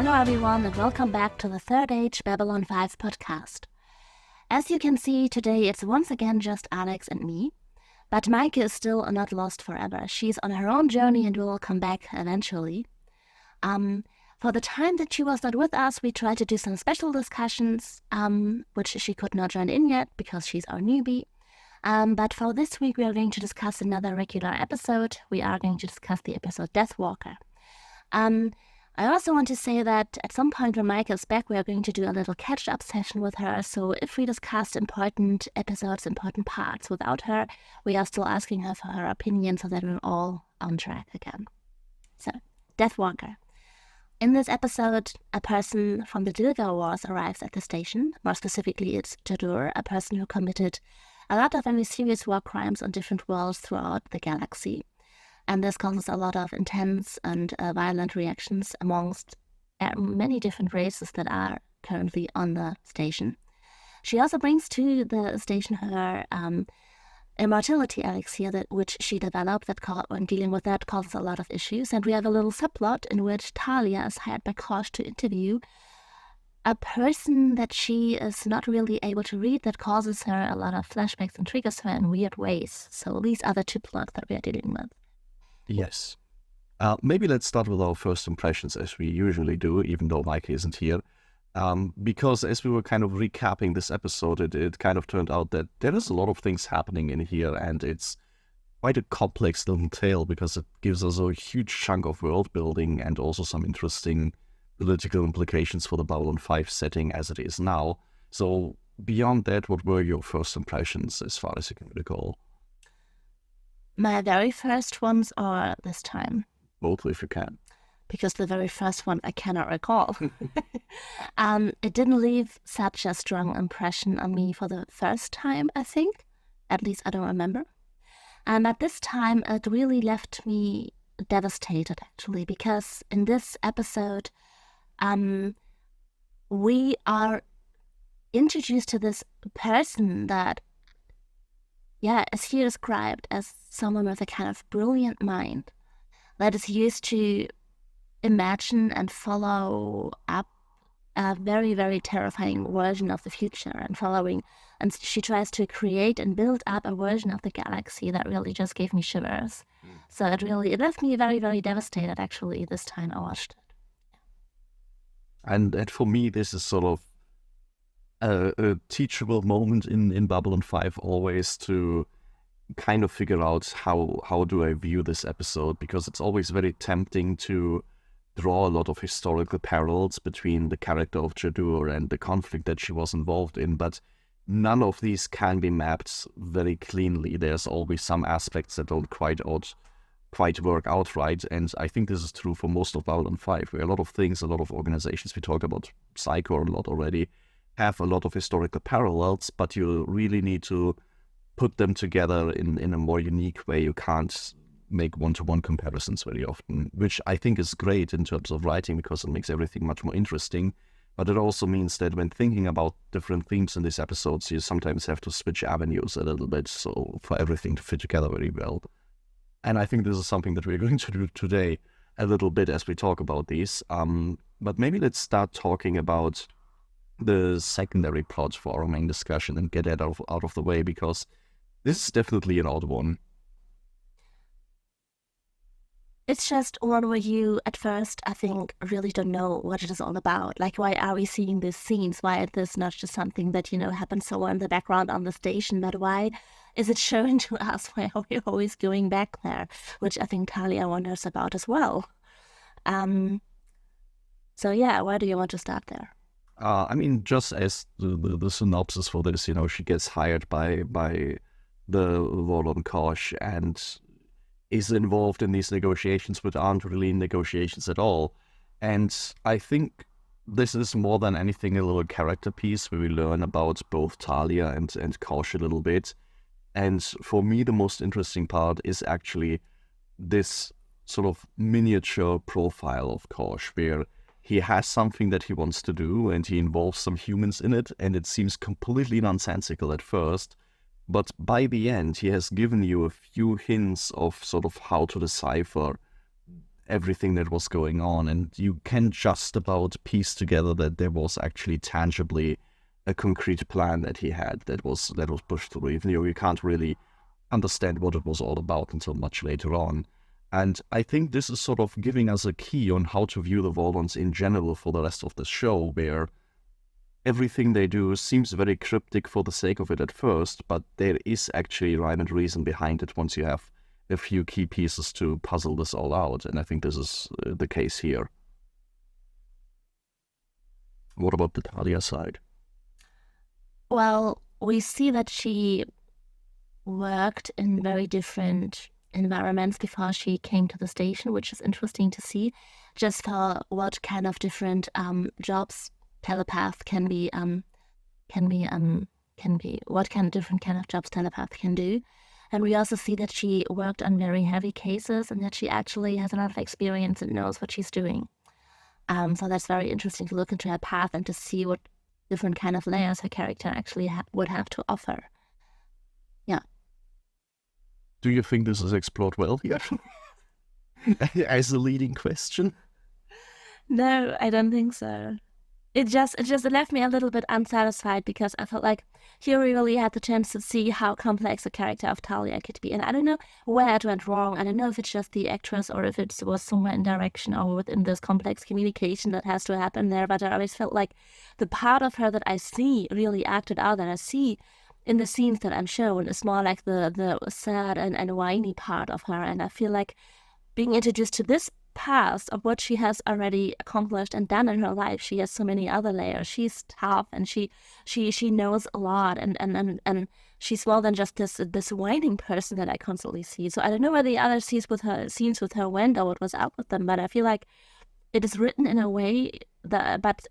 Hello everyone and welcome back to the Third Age Babylon 5 podcast. As you can see, today it's once again just Alex and me, but Meike is still not lost forever. She's on her own journey and will come back eventually. For the time that she was not with us, we tried to do some special discussions, which she could not join in yet because she's our newbie. But for this week, we are going to discuss another regular episode. We are going to discuss the episode Deathwalker. I also want to say that at some point when Meike is back, we are going to do a little catch-up session with her. So if we discussed important episodes, important parts without her, we are still asking her for her opinion so that we're all on track again. So, Deathwalker. In this episode, a person from the Dilgar Wars arrives at the station. More specifically, it's Jadur, a person who committed a lot of very serious war crimes on different worlds throughout the galaxy. And this causes a lot of intense and violent reactions amongst many different races that are currently on the station. She also brings to the station her immortality elixir, which she developed, when dealing with that causes a lot of issues. And we have a little subplot in which Talia is hired by Kosh to interview a person that she is not really able to read that causes her a lot of flashbacks and triggers her in weird ways. So these are the two plots that we are dealing with. Yes. Maybe let's start with our first impressions as we usually do, even though Meike isn't here. Because as we were kind of recapping this episode, it kind of turned out that there is a lot of things happening in here, and it's quite a complex little tale because it gives us a huge chunk of world building and also some interesting political implications for the Babylon 5 setting as it is now. So beyond that, what were your first impressions as far as you can recall? My very first ones are this time. Both, if you can. Because the very first one I cannot recall. It didn't leave such a strong impression on me for the first time, I think. At least I don't remember. And at this time, it really left me devastated, actually, because in this episode, we are introduced to this person that, is here described as someone with a kind of brilliant mind that is used to imagine and follow up a very, very terrifying version of the future and she tries to create and build up a version of the galaxy that really just gave me shivers. So it left me very, very devastated, actually, this time I watched it. And for me, this is sort of a teachable moment in Babylon 5 always to kind of figure out how do I view this episode, because it's always very tempting to draw a lot of historical parallels between the character of Jadur and the conflict that she was involved in, but none of these can be mapped very cleanly. There's always some aspects that don't quite work out right, and I think this is true for most of Babylon 5, where a lot of organizations, we talked about Psycho a lot already, have a lot of historical parallels, but you really need to put them together in a more unique way. You can't make one-to-one comparisons very often, which I think is great in terms of writing because it makes everything much more interesting. But it also means that when thinking about different themes in these episodes, you sometimes have to switch avenues a little bit so for everything to fit together very well. And I think this is something that we're going to do today a little bit as we talk about these. But maybe let's start talking about the secondary plot for our main discussion and get that out of the way, because this is definitely an odd one. It's just one where you, at first, I think, really don't know what it is all about. Like, why are we seeing these scenes? Why is this not just something that, happens somewhere in the background on the station? But why is it shown to us? Why are we always going back there? Which I think Talia wonders about as well. So yeah, why do you want to start there? Just as the synopsis for this, she gets hired by the Warlord Kosh and is involved in these negotiations, which aren't really negotiations at all. And I think this is more than anything a little character piece where we learn about both Talia and Kosh a little bit. And for me, the most interesting part is actually this sort of miniature profile of Kosh, where he has something that he wants to do and he involves some humans in it, and it seems completely nonsensical at first. But by the end, he has given you a few hints of sort of how to decipher everything that was going on, and you can just about piece together that there was actually tangibly a concrete plan that he had that was pushed through, even though you can't really understand what it was all about until much later on. And I think this is sort of giving us a key on how to view the Warlords in general for the rest of the show, where everything they do seems very cryptic for the sake of it at first, but there is actually rhyme and reason behind it once you have a few key pieces to puzzle this all out, and I think this is the case here. What about the Talia side? Well, we see that she worked in very different environments before she came to the station, which is interesting to see, just for what kind of different jobs telepath can be, what kind of different kind of jobs telepath can do. And we also see that she worked on very heavy cases and that she actually has a lot of experience and knows what she's doing. So that's very interesting to look into her path and to see what different kind of layers her character actually would have to offer. Yeah. Do you think this is explored well here? As a leading question? No, I don't think so. It just left me a little bit unsatisfied because I felt like here we really had the chance to see how complex the character of Talia could be. And I don't know where it went wrong. I don't know if it's just the actress or if it was somewhere in direction or within this complex communication that has to happen there. But I always felt like the part of her that I see really acted out, that I see in the scenes that I'm shown, is more like the sad and whiny part of her. And I feel like being introduced to this past of what she has already accomplished and done in her life, she has so many other layers. She's tough and she knows a lot, and she's more than just this whining person that I constantly see. So I don't know where the other scenes with her went or what was up with them, but I feel like it is written in a way that but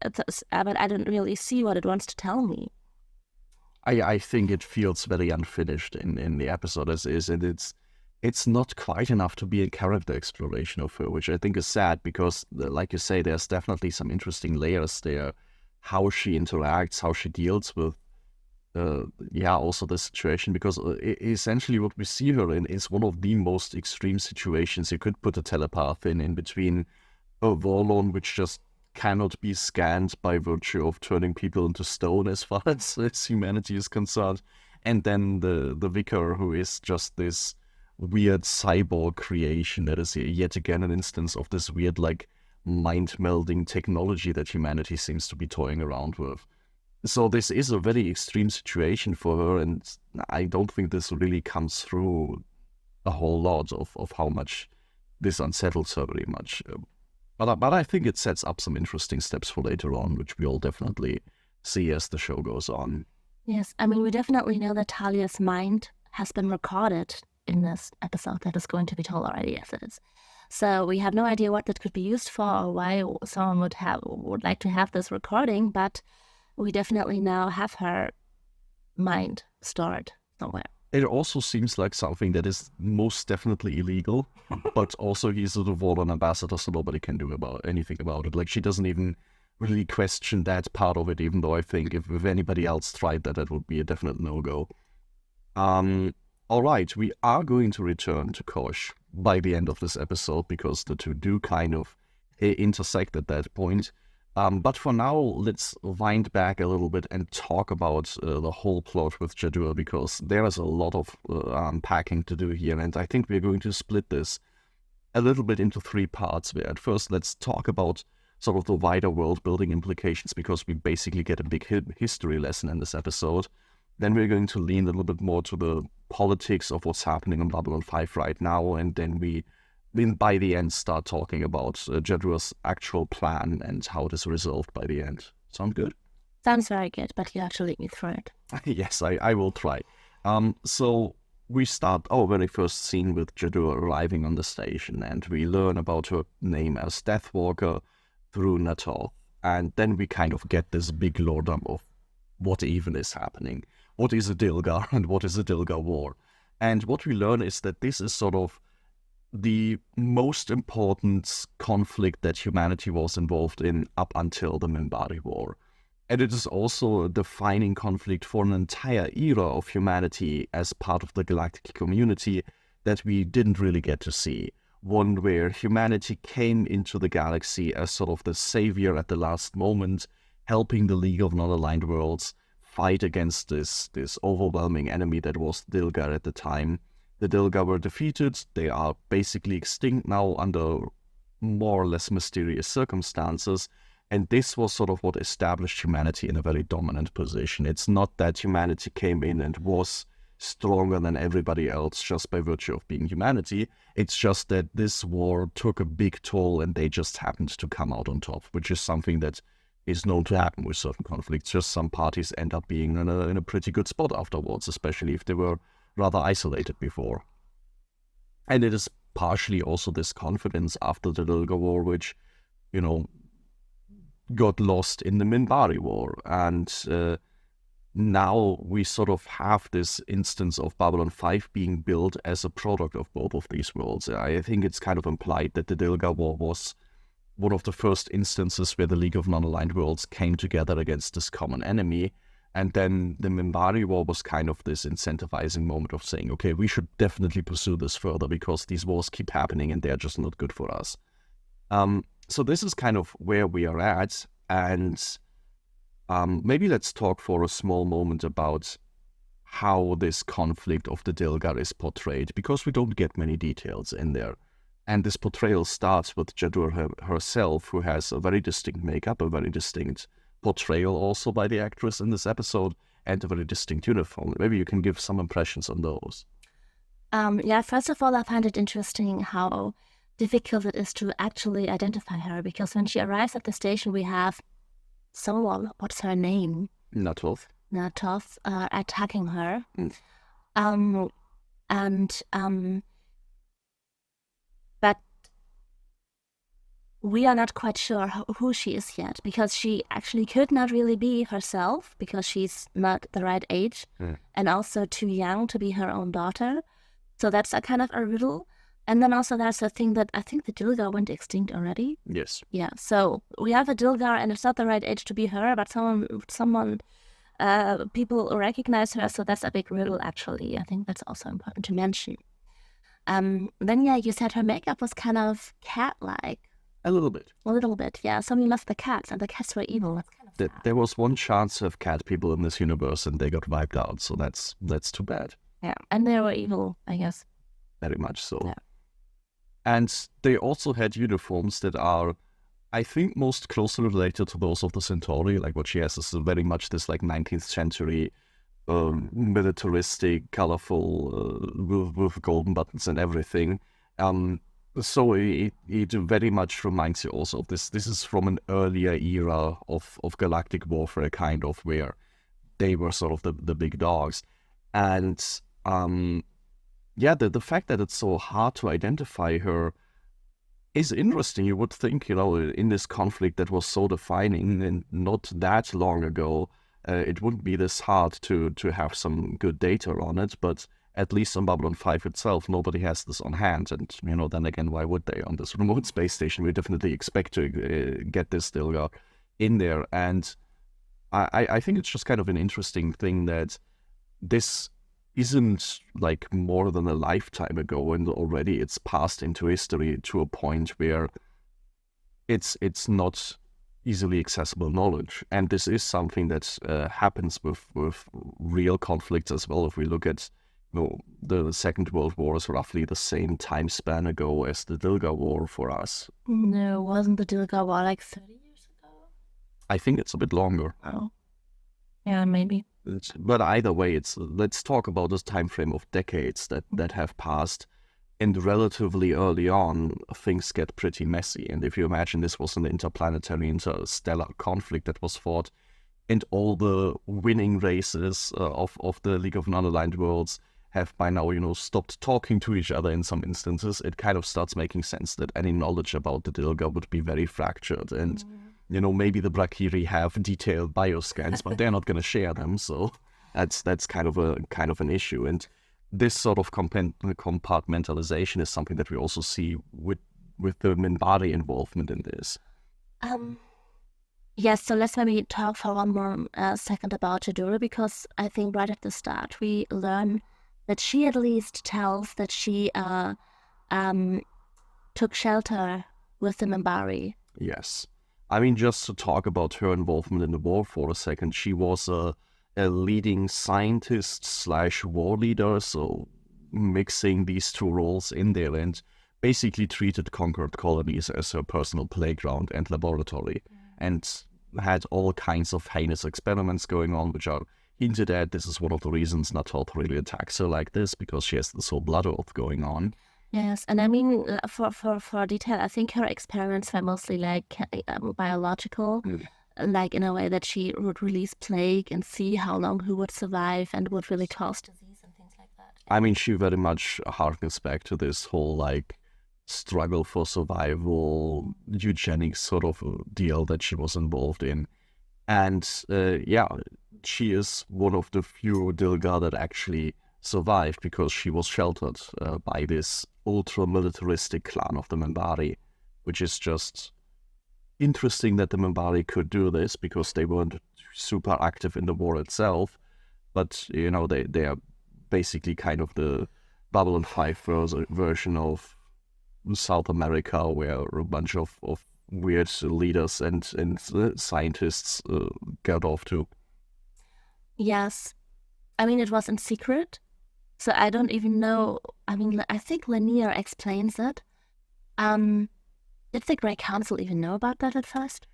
I don't really see what it wants to tell me. I think it feels very unfinished in the episode as is, and it's not quite enough to be a character exploration of her, which I think is sad because, like you say, there's definitely some interesting layers there. How she interacts, how she deals with, also the situation, because essentially what we see her in is one of the most extreme situations you could put a telepath in between a Warlord which just cannot be scanned by virtue of turning people into stone as far as humanity is concerned, and then the Vicar, who is just this weird cyborg creation that is yet again an instance of this weird, like, mind-melding technology that humanity seems to be toying around with. So this is a very extreme situation for her, and I don't think this really comes through a whole lot of how much this unsettles her very much. But I think it sets up some interesting steps for later on, which we'll definitely see as the show goes on. Yes, I mean, we definitely know that Talia's mind has been recorded in this episode that is going to be told already as it is. So we have no idea what that could be used for or why someone would like to have this recording, but we definitely now have her mind stored somewhere. It also seems like something that is most definitely illegal, but also he's a Warlord ambassador, so nobody can do anything about it. Like, she doesn't even really question that part of it, even though I think if anybody else tried that would be a definite no-go. All right, we are going to return to Kosh by the end of this episode because the two do kind of intersect at that point. But for now, let's wind back a little bit and talk about the whole plot with Jadur, because there is a lot of unpacking to do here, and I think we're going to split this a little bit into three parts. Where at first, let's talk about sort of the wider world-building implications, because we basically get a big history lesson in this episode. Then we're going to lean a little bit more to the politics of what's happening on Babylon 5 right now, and then by the end start talking about Jadur's actual plan and how it is resolved by the end. Sound good? Sounds very good, but you have to lead me through it. Yes, I will try. So we start our very first scene with Jadur arriving on the station, and we learn about her name as Deathwalker through Natoth, and then we kind of get this big lore-dump of what even is happening. What is a Dilgar and what is a Dilgar war? And what we learn is that this is sort of the most important conflict that humanity was involved in up until the Minbari War. And it is also a defining conflict for an entire era of humanity as part of the galactic community that we didn't really get to see. one where humanity came into the galaxy as sort of the savior at the last moment, helping the League of Non-Aligned Worlds fight against this overwhelming enemy that was Dilgar at the time. The Dilgar were defeated. They are basically extinct now under more or less mysterious circumstances. And this was sort of what established humanity in a very dominant position. It's not that humanity came in and was stronger than everybody else just by virtue of being humanity. It's just that this war took a big toll and they just happened to come out on top, which is something that is known to happen with certain conflicts. Just some parties end up being in a pretty good spot afterwards, especially if they were rather isolated before. And it is partially also this confidence after the Dilgar War, which, got lost in the Minbari War. And now we sort of have this instance of Babylon 5 being built as a product of both of these worlds. I think it's kind of implied that the Dilgar War was one of the first instances where the League of Non-Aligned Worlds came together against this common enemy. And then the Minbari War was kind of this incentivizing moment of saying, okay, we should definitely pursue this further because these wars keep happening and they're just not good for us. So this is kind of where we are at. And maybe let's talk for a small moment about how this conflict of the Dilgar is portrayed, because we don't get many details in there. And this portrayal starts with Jadur herself, who has a very distinct makeup, a very distinct portrayal also by the actress in this episode, and a very distinct uniform. Maybe you can give some impressions on those. First of all, I find it interesting how difficult it is to actually identify her, because when she arrives at the station, we have someone, what's her name? Natoth, attacking her. But we are not quite sure who she is yet, because she actually could not really be herself, because she's not the right age and also too young to be her own daughter. So that's a kind of a riddle. And then also there's a thing that I think the Dilgar went extinct already. Yes. Yeah, so we have a Dilgar and it's not the right age to be her, but people recognize her, so that's a big riddle actually. I think that's also important to mention. Then you said her makeup was kind of cat-like. A little bit, yeah. Somebody loved the cats, and the cats were evil. That's kind of sad. There was one chance of cat people in this universe, and they got wiped out, so that's too bad. Yeah, and they were evil, I guess. Very much so. Yeah. And they also had uniforms that are, I think, most closely related to those of the Centauri. Like what she has is very much this 19th century militaristic, colorful, with golden buttons and everything. So it very much reminds you also of this. This is from an earlier era of galactic warfare, kind of, where they were sort of the big dogs. And the fact that it's so hard to identify her is interesting. You would think, in this conflict that was so defining and not that long ago, it wouldn't be this hard to have some good data on it, but at least on Babylon 5 itself, nobody has this on hand. And, then again, why would they? On this remote space station, we definitely expect to get this Dilgar in there. And I think it's just kind of an interesting thing that this isn't more than a lifetime ago, and already it's passed into history to a point where it's not easily accessible knowledge. And this is something that happens with real conflicts as well. If we look at the Second World War is roughly the same time span ago as the Dilgar War for us. No, wasn't the Dilgar War 30 years ago? I think it's a bit longer. Oh, yeah, maybe. But either way, let's talk about this time frame of decades that have passed. And relatively early on, things get pretty messy. And if you imagine this was an interplanetary, interstellar conflict that was fought, and all the winning races of the League of Non-Aligned Worlds have by now, stopped talking to each other in some instances, it kind of starts making sense that any knowledge about the Dilgar would be very fractured. And, maybe the Brakiri have detailed bioscans, but they're not going to share them. So that's kind of an issue. And this sort of compartmentalization is something that we also see with the Minbari involvement in this. Yes, so let's maybe talk for one more second about Jadur, because I think right at the start we learn that she at least tells that she took shelter with the Minbari. Yes. I mean, just to talk about her involvement in the war for a second, she was a leading scientist / war leader, so mixing these two roles in there, and basically treated conquered colonies as her personal playground and laboratory, and had all kinds of heinous experiments going on, which are hinted at. This is one of the reasons Natot really attacks her like this, because she has this whole blood oath going on. Yes, and I mean, for detail, I think her experiments were mostly like biological, like in a way that she would release plague and see how long who would survive and would really cause disease and things like that. I mean, she very much harkens back to this whole like struggle for survival, eugenics sort of deal that she was involved in. And yeah, she is one of the few Dilgar that actually survived, because she was sheltered by this ultra-militaristic clan of the Minbari, which is just interesting that the Minbari could do this, because they weren't super active in the war itself, but, you know, they are basically kind of the Babylon 5 version of South America, where a bunch of weird leaders and scientists get off to. Yes. I mean, it was in secret, so I don't even know. I mean, I think Lanier explains it. Did the Grey Council even know about that at first?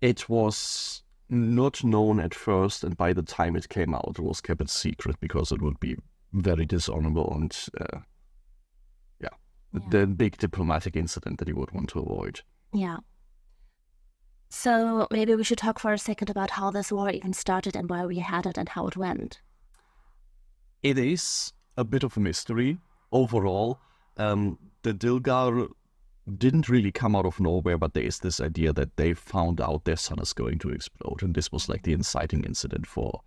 It was not known at first, and by the time it came out, it was kept a secret, because it would be very dishonorable and the big diplomatic incident that you would want to avoid. Yeah. So maybe we should talk for a second about how this war even started and where we had it and how it went. It is a bit of a mystery. Overall, the Dilgar didn't really come out of nowhere, but there is this idea that they found out their sun is going to explode, and this was like the inciting incident for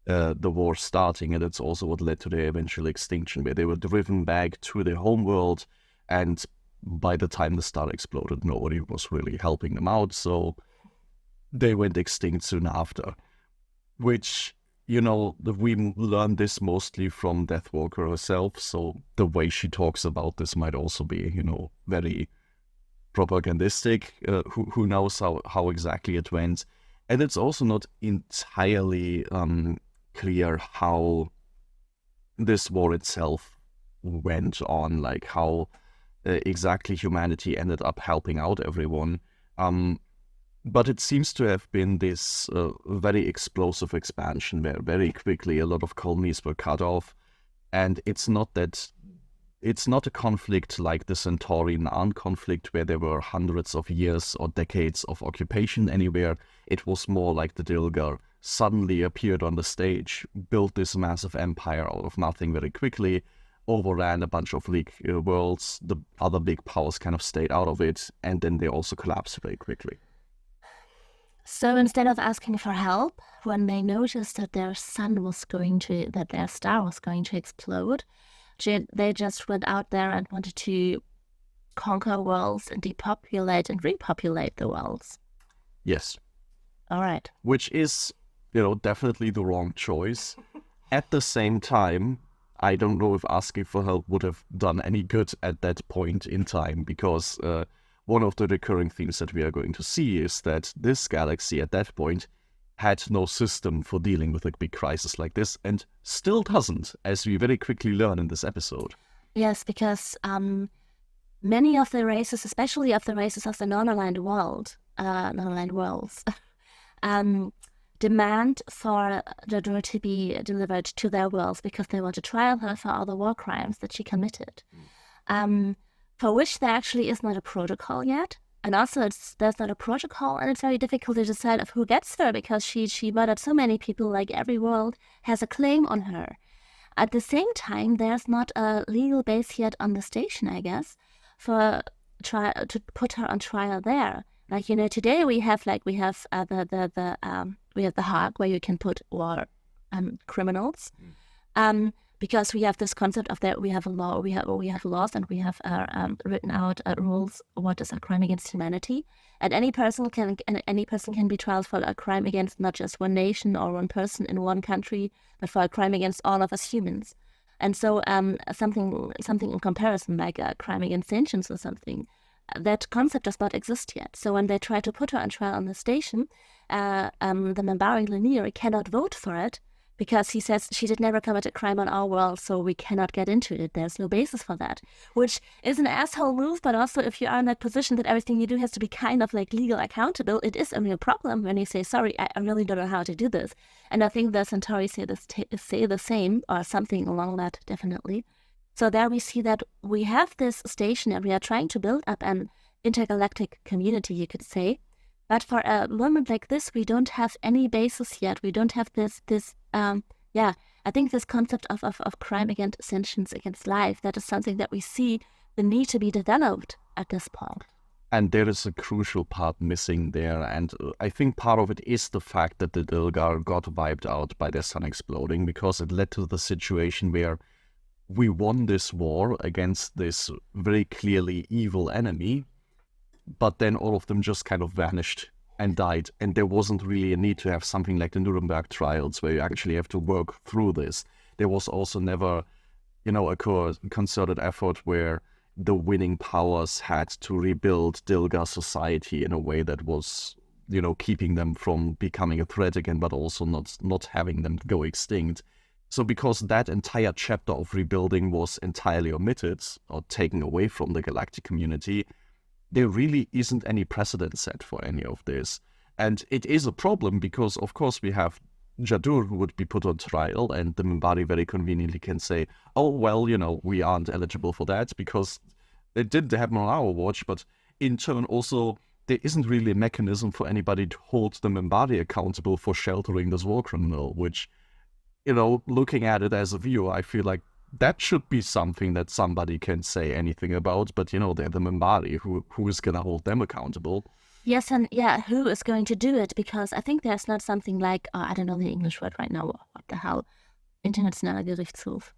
the war starting, and it's also what led to their eventual extinction, where they were driven back to their homeworld, and by the time the star exploded, nobody was really helping them out, so they went extinct soon after. Which, you know, we learned this mostly from Deathwalker herself, so the way she talks about this might also be, you know, very propagandistic. Who knows how exactly it went. And it's also not entirely clear how this war itself went on, like how exactly humanity ended up helping out everyone. But it seems to have been this very explosive expansion where very quickly a lot of colonies were cut off. And it's not a conflict like the Centauri-Narn conflict where there were hundreds of years or decades of occupation anywhere. It was more like the Dilgar suddenly appeared on the stage, built this massive empire out of nothing very quickly, overran a bunch of league worlds, the other big powers kind of stayed out of it, and then they also collapsed very quickly. So instead of asking for help, when they noticed that their star was going to explode, they just went out there and wanted to conquer worlds and depopulate and repopulate the worlds. Yes. All right. Which is, you know, definitely the wrong choice. At the same time, I don't know if asking for help would have done any good at that point in time, because one of the recurring themes that we are going to see is that this galaxy at that point had no system for dealing with a big crisis like this, and still doesn't, as we very quickly learn in this episode. Yes, because many of the races, especially of the races of the non-aligned worlds, demand for Jador to be delivered to their worlds because they want to trial her for all the war crimes that she committed, for which there actually is not a protocol yet. And also, there's not a protocol, and it's very difficult to decide of who gets her, because she murdered so many people, like every world has a claim on her. At the same time, there's not a legal base yet on the station, I guess, to put her on trial there. Like, you know, today we have the Hague, where you can put war criminals, because we have this concept of that we have a law, we have laws, and we have written out rules. What is a crime against humanity? And any person can be tried for a crime against not just one nation or one person in one country, but for a crime against all of us humans. And so something in comparison, like a crime against sentience or something, that concept does not exist yet. So when they try to put her on trial on the station, the Minbari linear cannot vote for it because he says she did never commit a crime on our world, so we cannot get into it. There's no basis for that, which is an asshole move, but also if you are in that position that everything you do has to be kind of like legal accountable, it is a real problem when you say, sorry, I really don't know how to do this. And I think the Centauri say the same, or something along that, definitely. So there we see that we have this station and we are trying to build up an intergalactic community, you could say. But for a moment like this, we don't have any basis yet. We don't have I think this concept of crime against sentience, against life, that is something that we see the need to be developed at this point. And there is a crucial part missing there. And I think part of it is the fact that the Dilgar got wiped out by their sun exploding, because it led to the situation where we won this war against this very clearly evil enemy, but then all of them just kind of vanished and died. And there wasn't really a need to have something like the Nuremberg trials where you actually have to work through this. There was also never, a concerted effort where the winning powers had to rebuild Dilgar society in a way that was, keeping them from becoming a threat again, but also not having them go extinct. So because that entire chapter of rebuilding was entirely omitted or taken away from the galactic community, there really isn't any precedent set for any of this. And it is a problem because, of course, we have Jadur who would be put on trial, and the Minbari very conveniently can say, oh, well, we aren't eligible for that because it didn't happen on our watch. But in turn, also, there isn't really a mechanism for anybody to hold the Minbari accountable for sheltering this war criminal, which, looking at it as a viewer, I feel like that should be something that somebody can say anything about. But, they're the Minbari. Who is going to hold them accountable? Yes, and who is going to do it? Because I think there's not something like, I don't know the English word right now, what the hell? Internationaler Gerichtshof.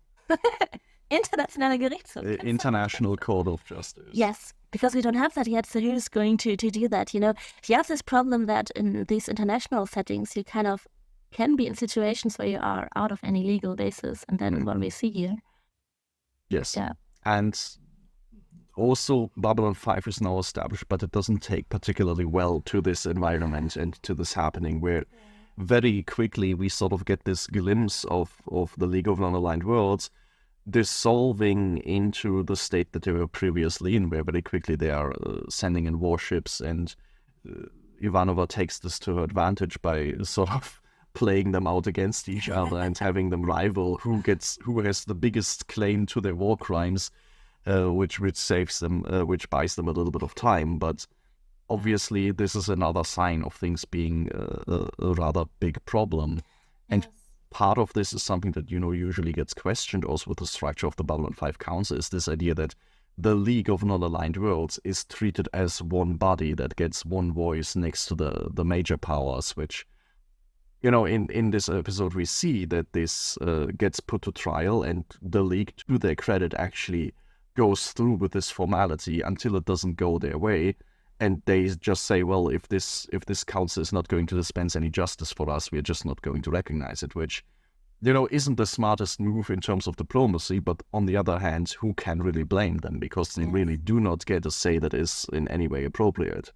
Internationaler Gerichtshof. International Court of Justice. Yes, because we don't have that yet, so who's going to do that? You have this problem that in these international settings, you kind of can be in situations where you are out of any legal basis, and then what we see here. Yes. Yeah. And also, Babylon 5 is now established, but it doesn't take particularly well to this environment and to this happening, where very quickly we sort of get this glimpse of the League of Non-Aligned Worlds dissolving into the state that they were previously in, where very quickly they are sending in warships, and Ivanova takes this to her advantage by sort of playing them out against each other and having them rival who has the biggest claim to their war crimes, which saves them, which buys them a little bit of time. But obviously, this is another sign of things being a rather big problem. And part of this is something that, usually gets questioned also with the structure of the Babylon 5 Council, is this idea that the League of Non-Aligned Worlds is treated as one body that gets one voice next to the major powers, which, in this episode we see that this gets put to trial, and the League, to their credit, actually goes through with this formality until it doesn't go their way. And they just say, well, if this council is not going to dispense any justice for us, we're just not going to recognize it, which, isn't the smartest move in terms of diplomacy. But on the other hand, who can really blame them? Because they really do not get a say that is in any way appropriate.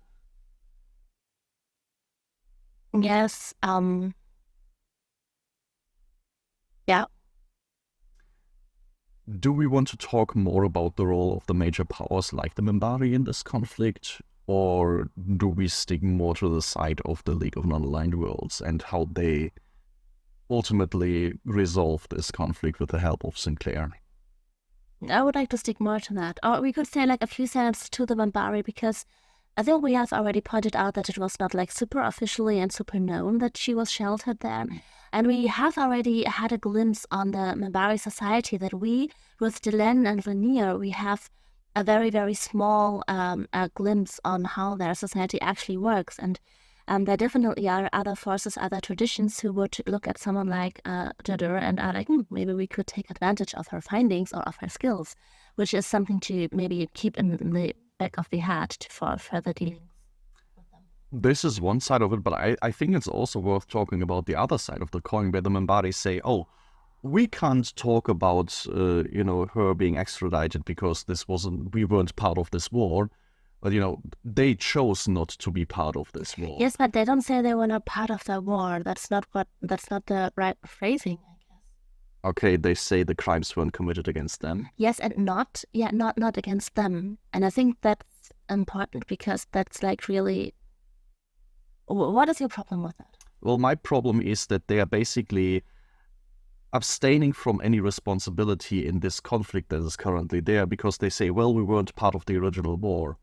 Yes. Yeah. Do we want to talk more about the role of the major powers like the Minbari in this conflict? Or do we stick more to the side of the League of Non-Aligned Worlds and how they ultimately resolve this conflict with the help of Sinclair? I would like to stick more to that. Or we could say like a few sentences to the Minbari, because I think we have already pointed out that it was not like super officially and super known that she was sheltered there. And we have already had a glimpse on the Minbari society that we, with Delenn and Lanier, we have a very, very small glimpse on how their society actually works. And there definitely are other forces, other traditions who would look at someone like Jadur and are like, maybe we could take advantage of her findings or of her skills, which is something to maybe keep in the back of the head for further dealings. This is one side of it, but I think it's also worth talking about the other side of the coin, where the Minbari say, oh, we can't talk about, her being extradited because we weren't part of this war. But, they chose not to be part of this war. Yes, but they don't say they were not part of the war. That's not the right phrasing, I guess. Okay, they say the crimes weren't committed against them. Yes, and not against them. And I think that's important because that's like really... What is your problem with that? Well, my problem is that they are basically abstaining from any responsibility in this conflict that is currently there because they say, well, we weren't part of the original war.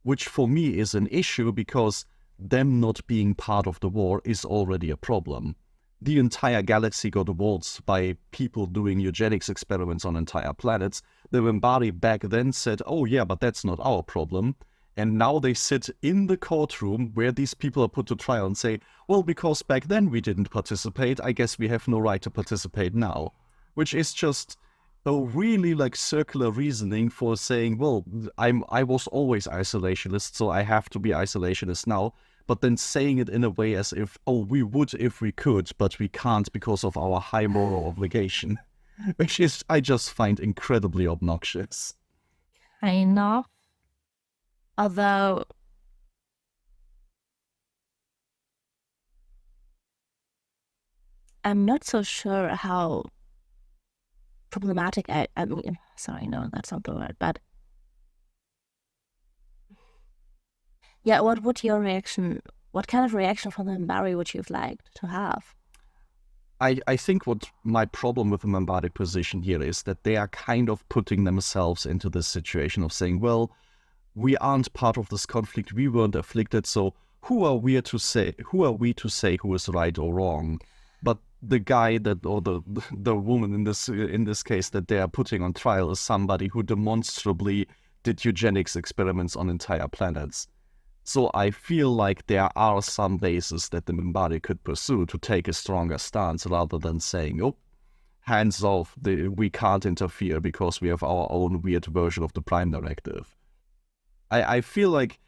Which for me is an issue because them not being part of the war is already a problem. The entire galaxy got waltzed by people doing eugenics experiments on entire planets. The Minbari back then said, oh yeah, but that's not our problem. And now they sit in the courtroom where these people are put to trial and say, well, because back then we didn't participate, I guess we have no right to participate now. Which is just a really circular reasoning for saying, well, I was always isolationist, so I have to be isolationist now. But then saying it in a way as if, oh, we would if we could, but we can't because of our high moral obligation. Which is, I just find incredibly obnoxious. Kind of. Although... I'm not so sure how problematic I mean, sorry, no, that's not the word, but yeah, what kind of reaction from the Minbari would you have liked to have? I think what my problem with the Minbari position here is that they are kind of putting themselves into this situation of saying, well, we aren't part of this conflict, we weren't afflicted, so who are we to say who is right or wrong? But the guy or the woman in this case that they are putting on trial is somebody who demonstrably did eugenics experiments on entire planets. So I feel like there are some bases that the Minbari could pursue to take a stronger stance rather than saying, oh, hands off, we can't interfere because we have our own weird version of the Prime Directive. I feel like,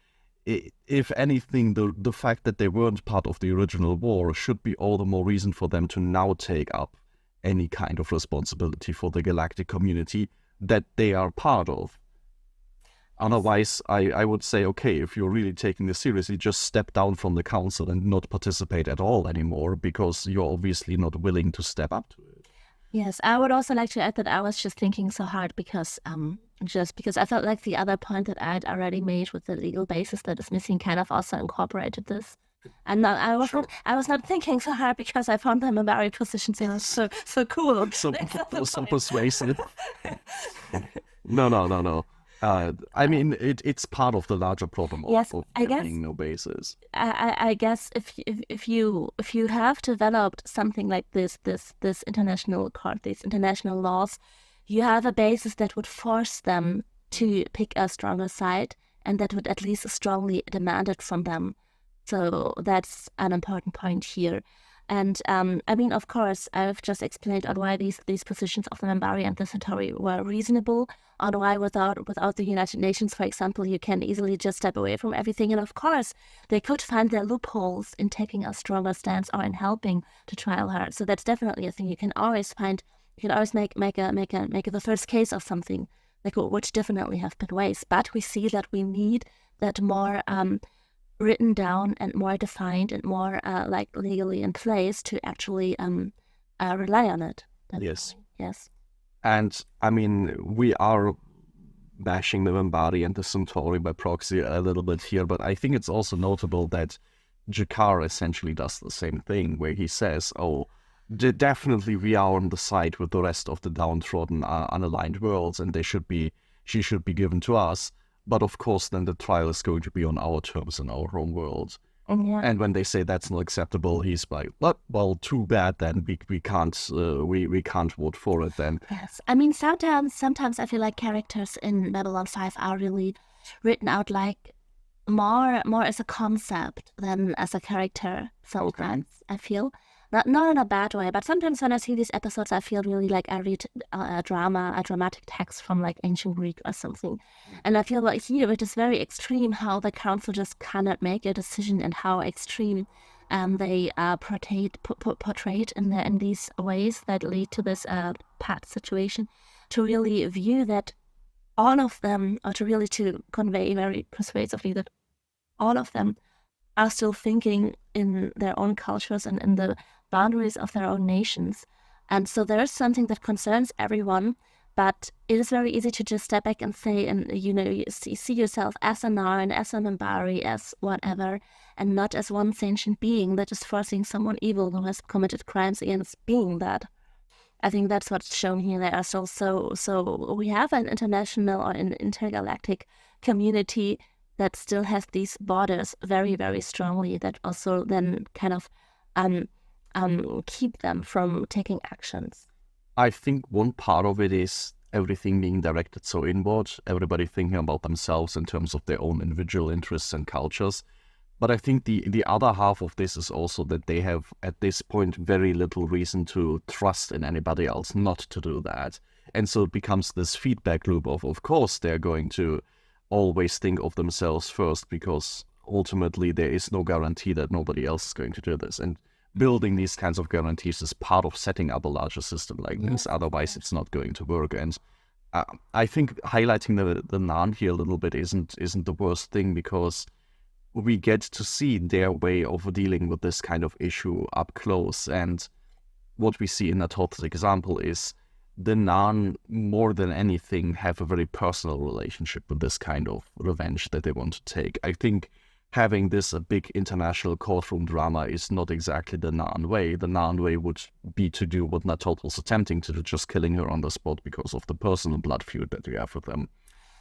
if anything, the fact that they weren't part of the original war should be all the more reason for them to now take up any kind of responsibility for the galactic community that they are part of. Otherwise, I would say, okay, if you're really taking this seriously, just step down from the council and not participate at all anymore because you're obviously not willing to step up to it. Yes, I would also like to add that I was just thinking so hard because I felt like the other point that I had already made with the legal basis that is missing kind of also incorporated this. And now I was not thinking so hard because I found them Minbari positions so cool. So persuasive. No. I mean, it's part of the larger problem of having no basis. I guess if you have developed something like this international court, these international laws, you have a basis that would force them to pick a stronger side and that would at least strongly demand it from them. So that's an important point here. And I mean, of course, I've just explained on why these positions of the Minbari and the Centauri were reasonable, on why without the United Nations, for example, you can easily just step away from everything. And of course, they could find their loopholes in taking a stronger stance or in helping to trial her. So that's definitely a thing you can always find. You can always make the first case of something, which definitely have been ways. But we see that we need that more written down and more defined and more legally in place to actually rely on it. Definitely. Yes. And I mean, we are bashing the Minbari and the Centauri by proxy a little bit here, but I think it's also notable that Jakar essentially does the same thing, where he says, oh, definitely we are on the side with the rest of the downtrodden, unaligned worlds, and she should be given to us. But of course, then the trial is going to be on our terms in our home world. Yeah. And when they say that's not acceptable, he's like, well, too bad then. We can't vote for it then. Yes, I mean sometimes I feel like characters in Babylon 5 are really written out like more as a concept than as a character. Sometimes I feel. Not in a bad way, but sometimes when I see these episodes, I feel really like I read a dramatic text from like ancient Greek or something. And I feel like here it is very extreme how the council just cannot make a decision and how extreme they are portrayed in these ways that lead to this path situation, to really view that all of them, or to convey very persuasively that all of them are still thinking in their own cultures and in the boundaries of their own nations. And so there is something that concerns everyone, but it is very easy to just step back and say, and you see yourself as a Narn, as a Minbari, as whatever, and not as one sentient being that is forcing someone evil who has committed crimes against being that. I think that's what's shown here. They are still so we have an international or an intergalactic community that still has these borders very, very strongly, that also then kind of keep them from taking actions. I think one part of it is everything being directed so inward, everybody thinking about themselves in terms of their own individual interests and cultures. But I think the other half of this is also that they have, at this point, very little reason to trust in anybody else not to do that. And so it becomes this feedback loop of course, they're going to always think of themselves first, because ultimately there is no guarantee that nobody else is going to do this. And building these kinds of guarantees is part of setting up a larger system like this. Otherwise, it's not going to work. And I think highlighting the Narn here a little bit isn't the worst thing, because we get to see their way of dealing with this kind of issue up close. And what we see in Natot's example is the Narn, more than anything, have a very personal relationship with this kind of revenge that they want to take. I think having this a big international courtroom drama is not exactly the Narn way. The Narn way would be to do what Natot was attempting to do, just killing her on the spot because of the personal blood feud that we have with them,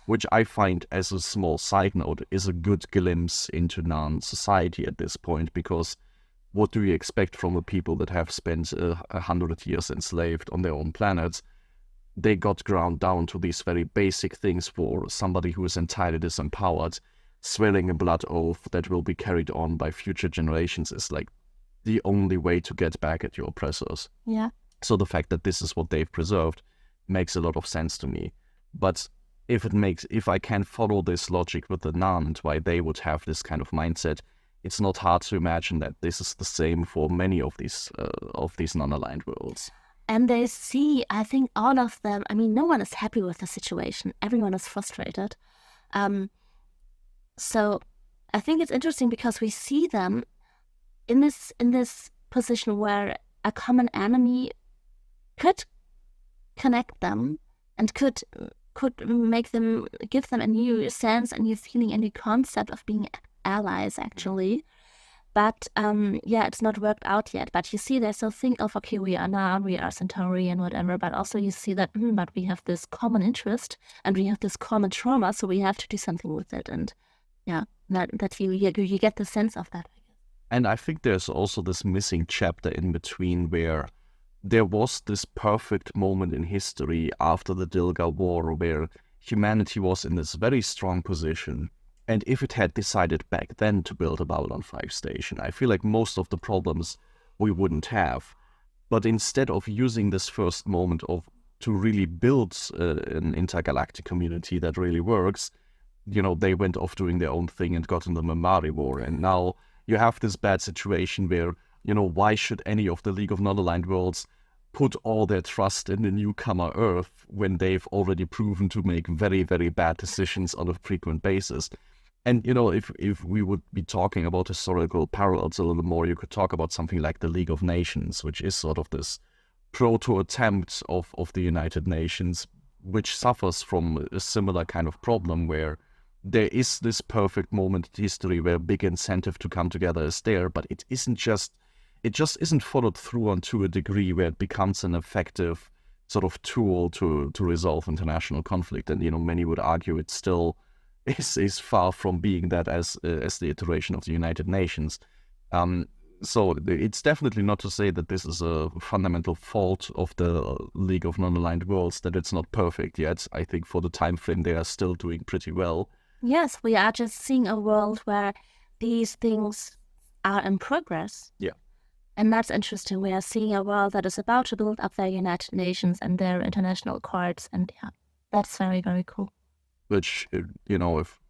which I find, as a small side note, is a good glimpse into Narn society at this point, because what do we expect from a people that have spent 100 years enslaved on their own planet? They got ground down to these very basic things for somebody who is entirely disempowered. Swearing a blood oath that will be carried on by future generations is like the only way to get back at your oppressors. Yeah. So the fact that this is what they've preserved makes a lot of sense to me. But if I can follow this logic with the Narn and why they would have this kind of mindset, it's not hard to imagine that this is the same for many of these non-aligned worlds. And they see, I think all of them, I mean, no one is happy with the situation. Everyone is frustrated. So I think it's interesting because we see them in this position where a common enemy could connect them and could make them, give them a new sense, a new feeling, a new concept of being allies, actually. But it's not worked out yet. But you see, they still think of, okay, we are Narn, we are Centauri and whatever. But also you see that, but we have this common interest and we have this common trauma, so we have to do something with it. And yeah, that you get the sense of that. And I think there's also this missing chapter in between where there was this perfect moment in history after the Dilgar War where humanity was in this very strong position. And if it had decided back then to build a Babylon 5 station, I feel like most of the problems we wouldn't have. But instead of using this first moment to really build an intergalactic community that really works, they went off doing their own thing and got in the Minbari War. And now you have this bad situation where, why should any of the League of Non-Aligned Worlds put all their trust in the newcomer Earth when they've already proven to make very, very bad decisions on a frequent basis? And, if we would be talking about historical parallels a little more, you could talk about something like the League of Nations, which is sort of this proto-attempt of the United Nations, which suffers from a similar kind of problem where there is this perfect moment in history where big incentive to come together is there, but it just isn't followed through on to a degree where it becomes an effective sort of tool to resolve international conflict. And, many would argue it still is far from being that as the iteration of the United Nations. So it's definitely not to say that this is a fundamental fault of the League of Non-Aligned Worlds, that it's not perfect yet. I think for the time frame they are still doing pretty well. Yes, we are just seeing a world where these things are in progress. Yeah. And that's interesting. We are seeing a world that is about to build up their United Nations and their international courts. And yeah, that's very, very cool. Which, if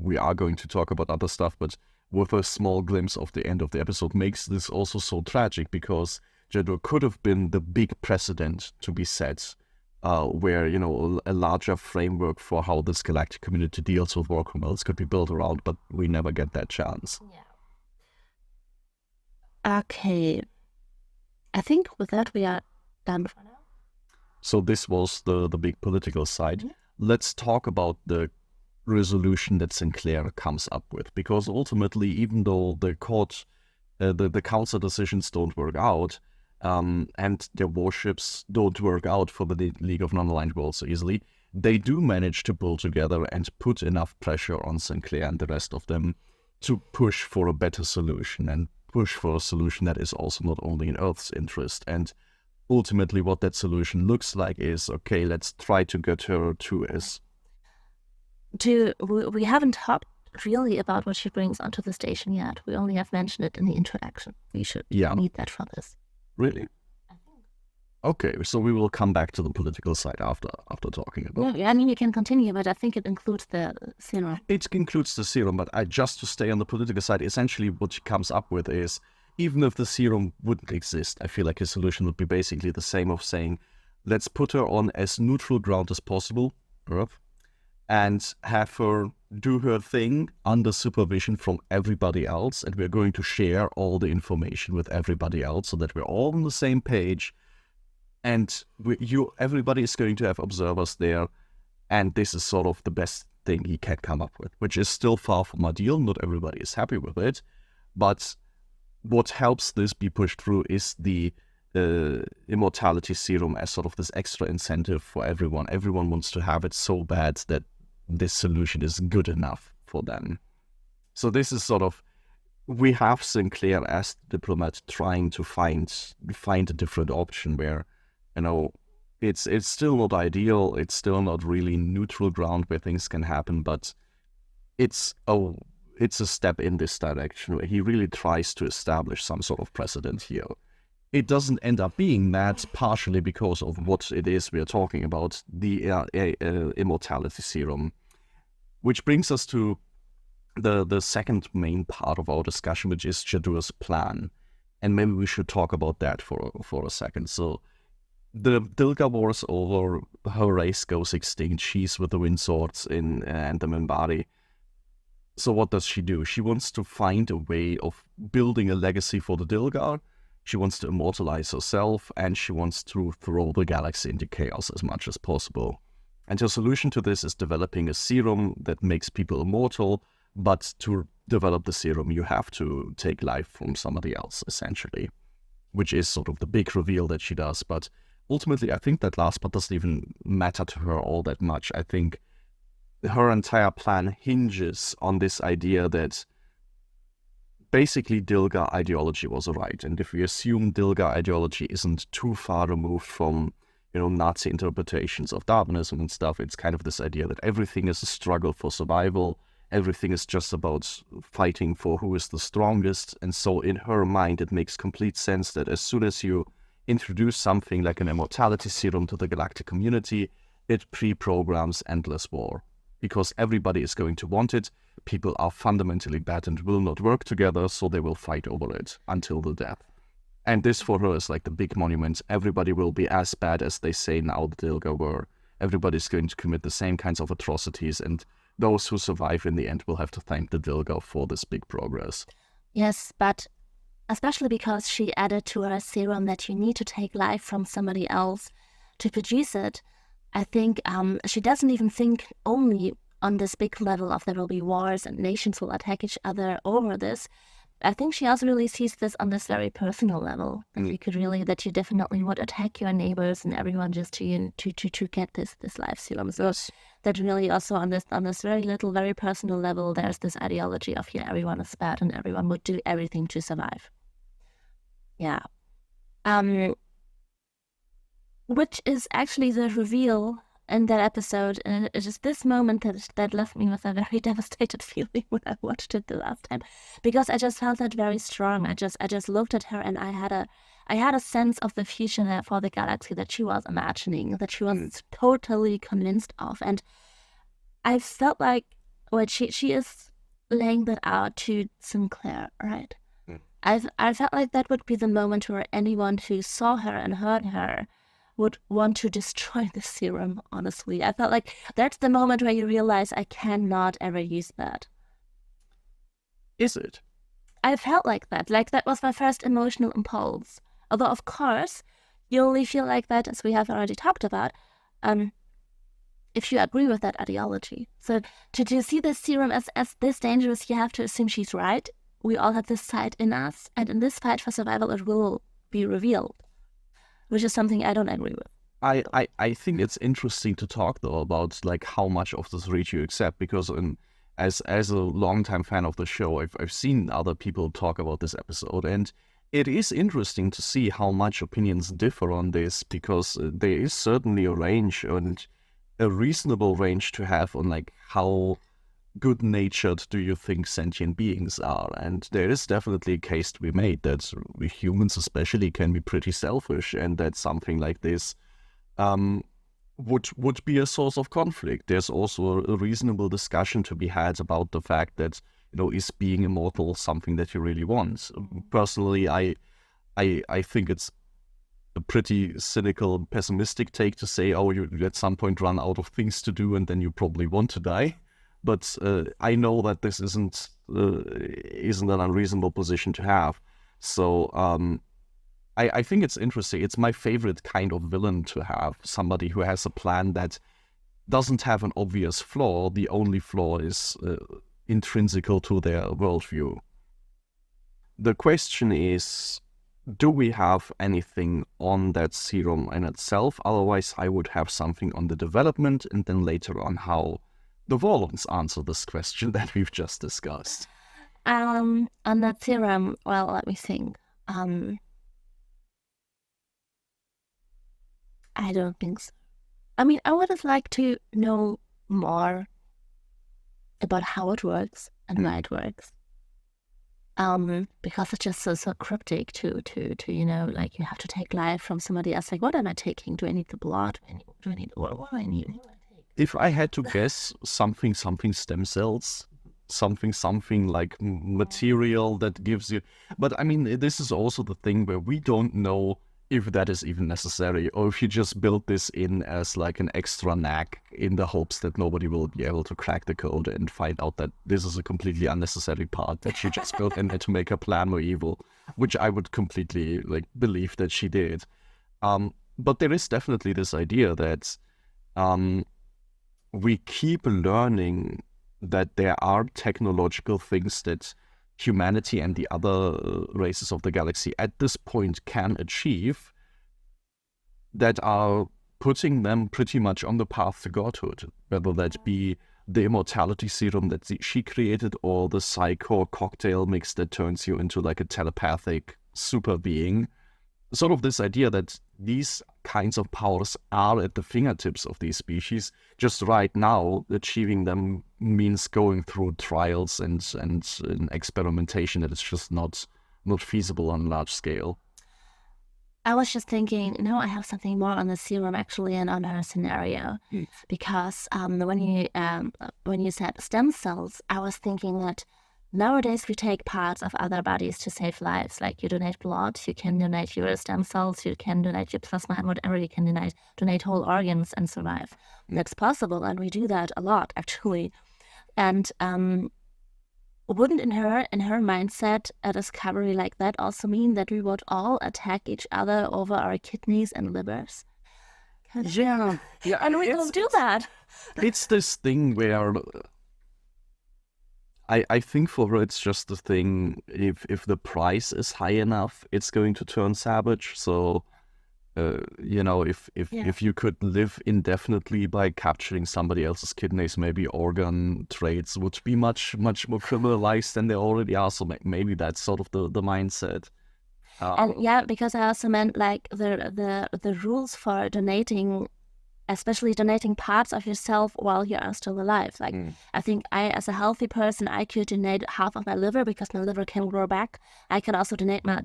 we are going to talk about other stuff, but with a small glimpse of the end of the episode makes this also so tragic, because Jedward could have been the big precedent to be set, where, you know, a larger framework for how this galactic community deals with war criminals could be built around, but we never get that chance. Yeah. Okay. I think with that we are done for now. So this was the big political side. Mhm. Let's talk about the resolution that Sinclair comes up with, because ultimately, even though the court, the council decisions don't work out, and their warships don't work out for the League of Non-Aligned Worlds so easily, they do manage to pull together and put enough pressure on Sinclair and the rest of them to push for a better solution, and push for a solution that is also not only in Earth's interest. And ultimately what that solution looks like is, okay, let's try to get her to us. We haven't talked really about what she brings onto the station yet. We only have mentioned it in the introduction. We should need that for this. Really? I think. Okay, so we will come back to the political side after talking about. Yeah, I mean, you can continue, but I think it includes the serum. It includes the serum, but just to stay on the political side, essentially what she comes up with is, even if the serum wouldn't exist, I feel like his solution would be basically the same of saying, let's put her on as neutral ground as possible, Earth, and have her do her thing under supervision from everybody else, and we're going to share all the information with everybody else so that we're all on the same page, and everybody is going to have observers there, and this is sort of the best thing he can come up with, which is still far from ideal. Not everybody is happy with it, but what helps this be pushed through is the immortality serum as sort of this extra incentive for everyone. Everyone wants to have it so bad that this solution is good enough for them. So this is sort of, we have Sinclair as the diplomat trying to find a different option where, you know, it's still not ideal, it's still not really neutral ground where things can happen, but it's a step in this direction where he really tries to establish some sort of precedent here. It doesn't end up being that, partially because of what it is we are talking about, the immortality serum. Which brings us to the second main part of our discussion, which is Jedward's plan. And maybe we should talk about that for a second. So the Dilgar War is over, her race goes extinct, she's with the Wind Swords and the Minbari. So what does she do? She wants to find a way of building a legacy for the Dilgar. She wants to immortalize herself, and she wants to throw the galaxy into chaos as much as possible. And her solution to this is developing a serum that makes people immortal, but to develop the serum you have to take life from somebody else, essentially. Which is sort of the big reveal that she does, but ultimately I think that last part doesn't even matter to her all that much. I think her entire plan hinges on this idea that basically Dilgar ideology was right, and if we assume Dilgar ideology isn't too far removed from, you know, Nazi interpretations of Darwinism and stuff, it's kind of this idea that everything is a struggle for survival, everything is just about fighting for who is the strongest, and so in her mind it makes complete sense that as soon as you introduce something like an immortality serum to the galactic community, it pre-programs endless war. Because everybody is going to want it, people are fundamentally bad and will not work together, so they will fight over it until the death. And this for her is like the big monument. Everybody will be as bad as they say now the Dilgar were. Everybody's going to commit the same kinds of atrocities, and those who survive in the end will have to thank the Dilgar for this big progress. Yes, but especially because she added to her serum that you need to take life from somebody else to produce it, I think she doesn't even think only on this big level of there will be wars and nations will attack each other over this. I think she also really sees this on this very personal level. That you could really, that you definitely would attack your neighbors and everyone just to get this life serum. So that really also on this very little, very personal level, there's this ideology of everyone is bad and everyone would do everything to survive. Yeah. Which is actually the reveal in that episode, and it is this moment that left me with a very devastated feeling when I watched it the last time, because I just felt that very strong. I just looked at her and I had a sense of the future for the galaxy that she was imagining, that she was totally convinced of, and I felt like, well, she is laying that out to Sinclair, right? Mm. I felt like that would be the moment where anyone who saw her and heard her would want to destroy the serum, honestly. I felt like that's the moment where you realize I cannot ever use that. Is it? I felt like that. Like, that was my first emotional impulse. Although, of course, you only feel like that, as we have already talked about, if you agree with that ideology. So to see the serum as this dangerous, you have to assume she's right. We all have this side in us, and in this fight for survival, it will be revealed, which is something I don't agree with. I think it's interesting to talk though about like how much of this reach you accept, because as a longtime fan of the show, I've seen other people talk about this episode, and it is interesting to see how much opinions differ on this, because there is certainly a range, and a reasonable range to have, on like how good-natured do you think sentient beings are. And there is definitely a case to be made that we humans especially can be pretty selfish, and that something like this would be a source of conflict. There's also a reasonable discussion to be had about the fact that, is being immortal something that you really want? Personally, I think it's a pretty cynical, pessimistic take to say, oh, you at some point run out of things to do and then you probably want to die. But I know that this isn't an unreasonable position to have. So I think it's interesting. It's my favorite kind of villain to have, somebody who has a plan that doesn't have an obvious flaw. The only flaw is intrinsical to their worldview. The question is, do we have anything on that serum in itself? Otherwise, I would have something on the development, and then later on how the Warlords answer this question that we've just discussed. On that serum, well, let me think. I don't think so. I mean, I would have liked to know more about how it works and why it works. Because it's just so cryptic to like, you have to take life from somebody else. Like, what am I taking? Do I need the blood? Do I need what do I need? If I had to guess, something stem cells, something like material that gives you. But I mean, this is also the thing where we don't know if that is even necessary, or if you just build this in as like an extra knack in the hopes that nobody will be able to crack the code and find out that this is a completely unnecessary part that she just built in there to make her plan more evil, which I would completely like believe that she did. But there is definitely this idea that we keep learning that there are technological things that humanity and the other races of the galaxy at this point can achieve that are putting them pretty much on the path to godhood, whether that be the immortality serum that she created, or the psycho cocktail mix that turns you into like a telepathic super being. Sort of this idea that these kinds of powers are at the fingertips of these species. Just right now, achieving them means going through trials and experimentation that is just not feasible on a large scale. I was just thinking, I have something more on the serum actually, and on her scenario, because when you said stem cells, I was thinking that nowadays we take parts of other bodies to save lives. Like, you donate blood, you can donate your stem cells, you can donate your plasma, and whatever, you can donate whole organs and survive. That's possible, and we do that a lot actually. And wouldn't in her mindset a discovery like that also mean that we would all attack each other over our kidneys and livers? Yeah, and we don't do that. It's this thing where I think for her it's just the thing, if the price is high enough, it's going to turn savage. So if you could live indefinitely by capturing somebody else's kidneys, maybe organ trades would be much more criminalized than they already are. So maybe that's sort of the mindset. And because I also meant like the rules for donating, especially donating parts of yourself while you are still alive. Like, I think as a healthy person, I could donate half of my liver because my liver can grow back. I can also donate my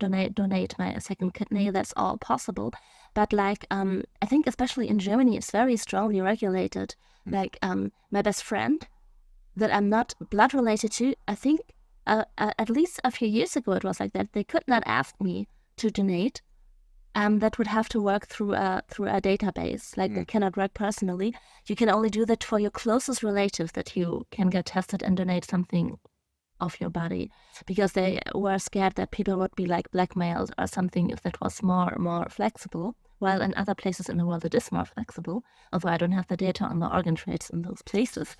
second kidney. That's all possible. But like, I think especially in Germany, it's very strongly regulated. Like, my best friend, that I'm not blood related to, I think at least a few years ago it was like that. They could not ask me to donate. That would have to work through a database. Like they cannot work personally. You can only do that for your closest relative, that you can get tested and donate something of your body, because they were scared that people would be like blackmailed or something if that was more flexible. While in other places in the world it is more flexible, although I don't have the data on the organ trades in those places.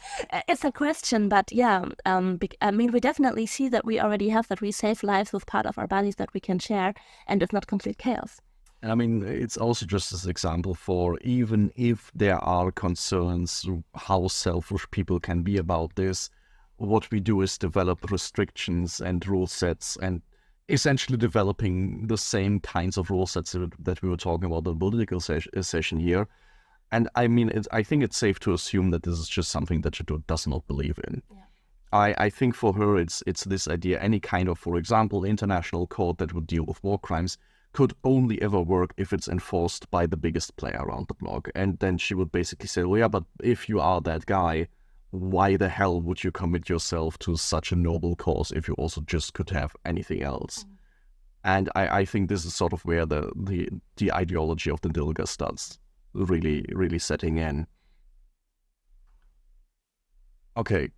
It's a question, but yeah, I mean, we definitely see that we already have that we save lives with part of our bodies that we can share, and it's not complete chaos. And I mean, it's also just this example for, even if there are concerns how selfish people can be about this, what we do is develop restrictions and rule sets, and essentially developing the same kinds of rule sets that we were talking about in the political session here. And I mean, I think it's safe to assume that this is just something that she does not believe in. Yeah. I think for her, it's this idea, any kind of, for example, international court that would deal with war crimes could only ever work if it's enforced by the biggest player around the block. And then she would basically say, well, yeah, but if you are that guy, why the hell would you commit yourself to such a noble cause if you also just could have anything else? And I think this is sort of where the ideology of the Dilgar starts really setting in. Okay,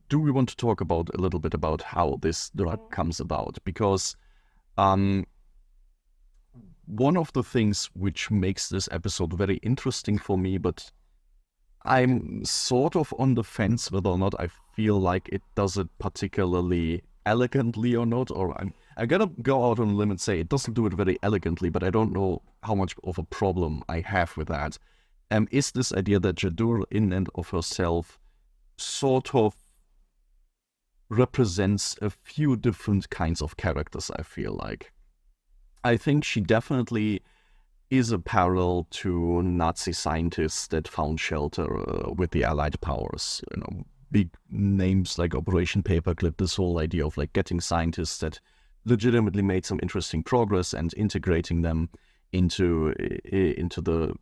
do we want to talk about a little bit about how this drug comes about? Because one of the things which makes this episode very interesting for me, but I'm sort of on the fence whether or not I feel like it does it particularly elegantly or not, or I'm gonna go out on a limb and say it doesn't do it very elegantly, but I don't know how much of a problem I have with that. Is this idea that Jadur in and of herself sort of represents a few different kinds of characters, I feel like. I think she definitely is a parallel to Nazi scientists that found shelter with the Allied powers. You know, big names like Operation Paperclip, this whole idea of like getting scientists that legitimately made some interesting progress and integrating them into the,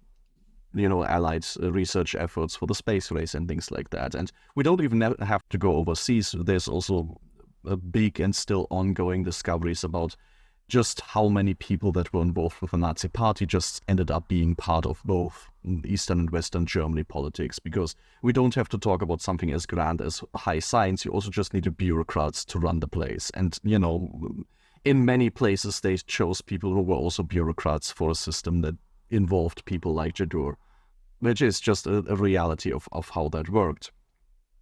you know, Allied research efforts for the space race and things like that. And we don't even have to go overseas. There's also a big and still ongoing discoveries about just how many people that were involved with the Nazi party just ended up being part of both Eastern and Western Germany politics, because we don't have to talk about something as grand as high science. You also just need the bureaucrats to run the place. And, you know, in many places they chose people who were also bureaucrats for a system that involved people like Jadur, which is just a reality of how that worked.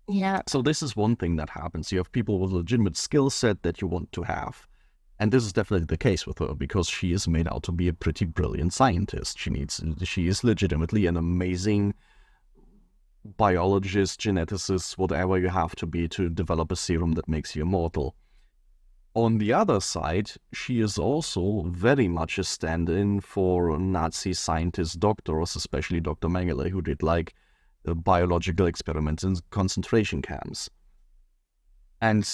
Yeah. So this is one thing that happens. You have people with a legitimate skill set that you want to have. And this is definitely the case with her, because she is made out to be a pretty brilliant scientist. She is legitimately an amazing biologist, geneticist, whatever you have to be to develop a serum that makes you immortal. On the other side, she is also very much a stand-in for Nazi scientist doctors, especially Dr. Mengele, who did like biological experiments in concentration camps. And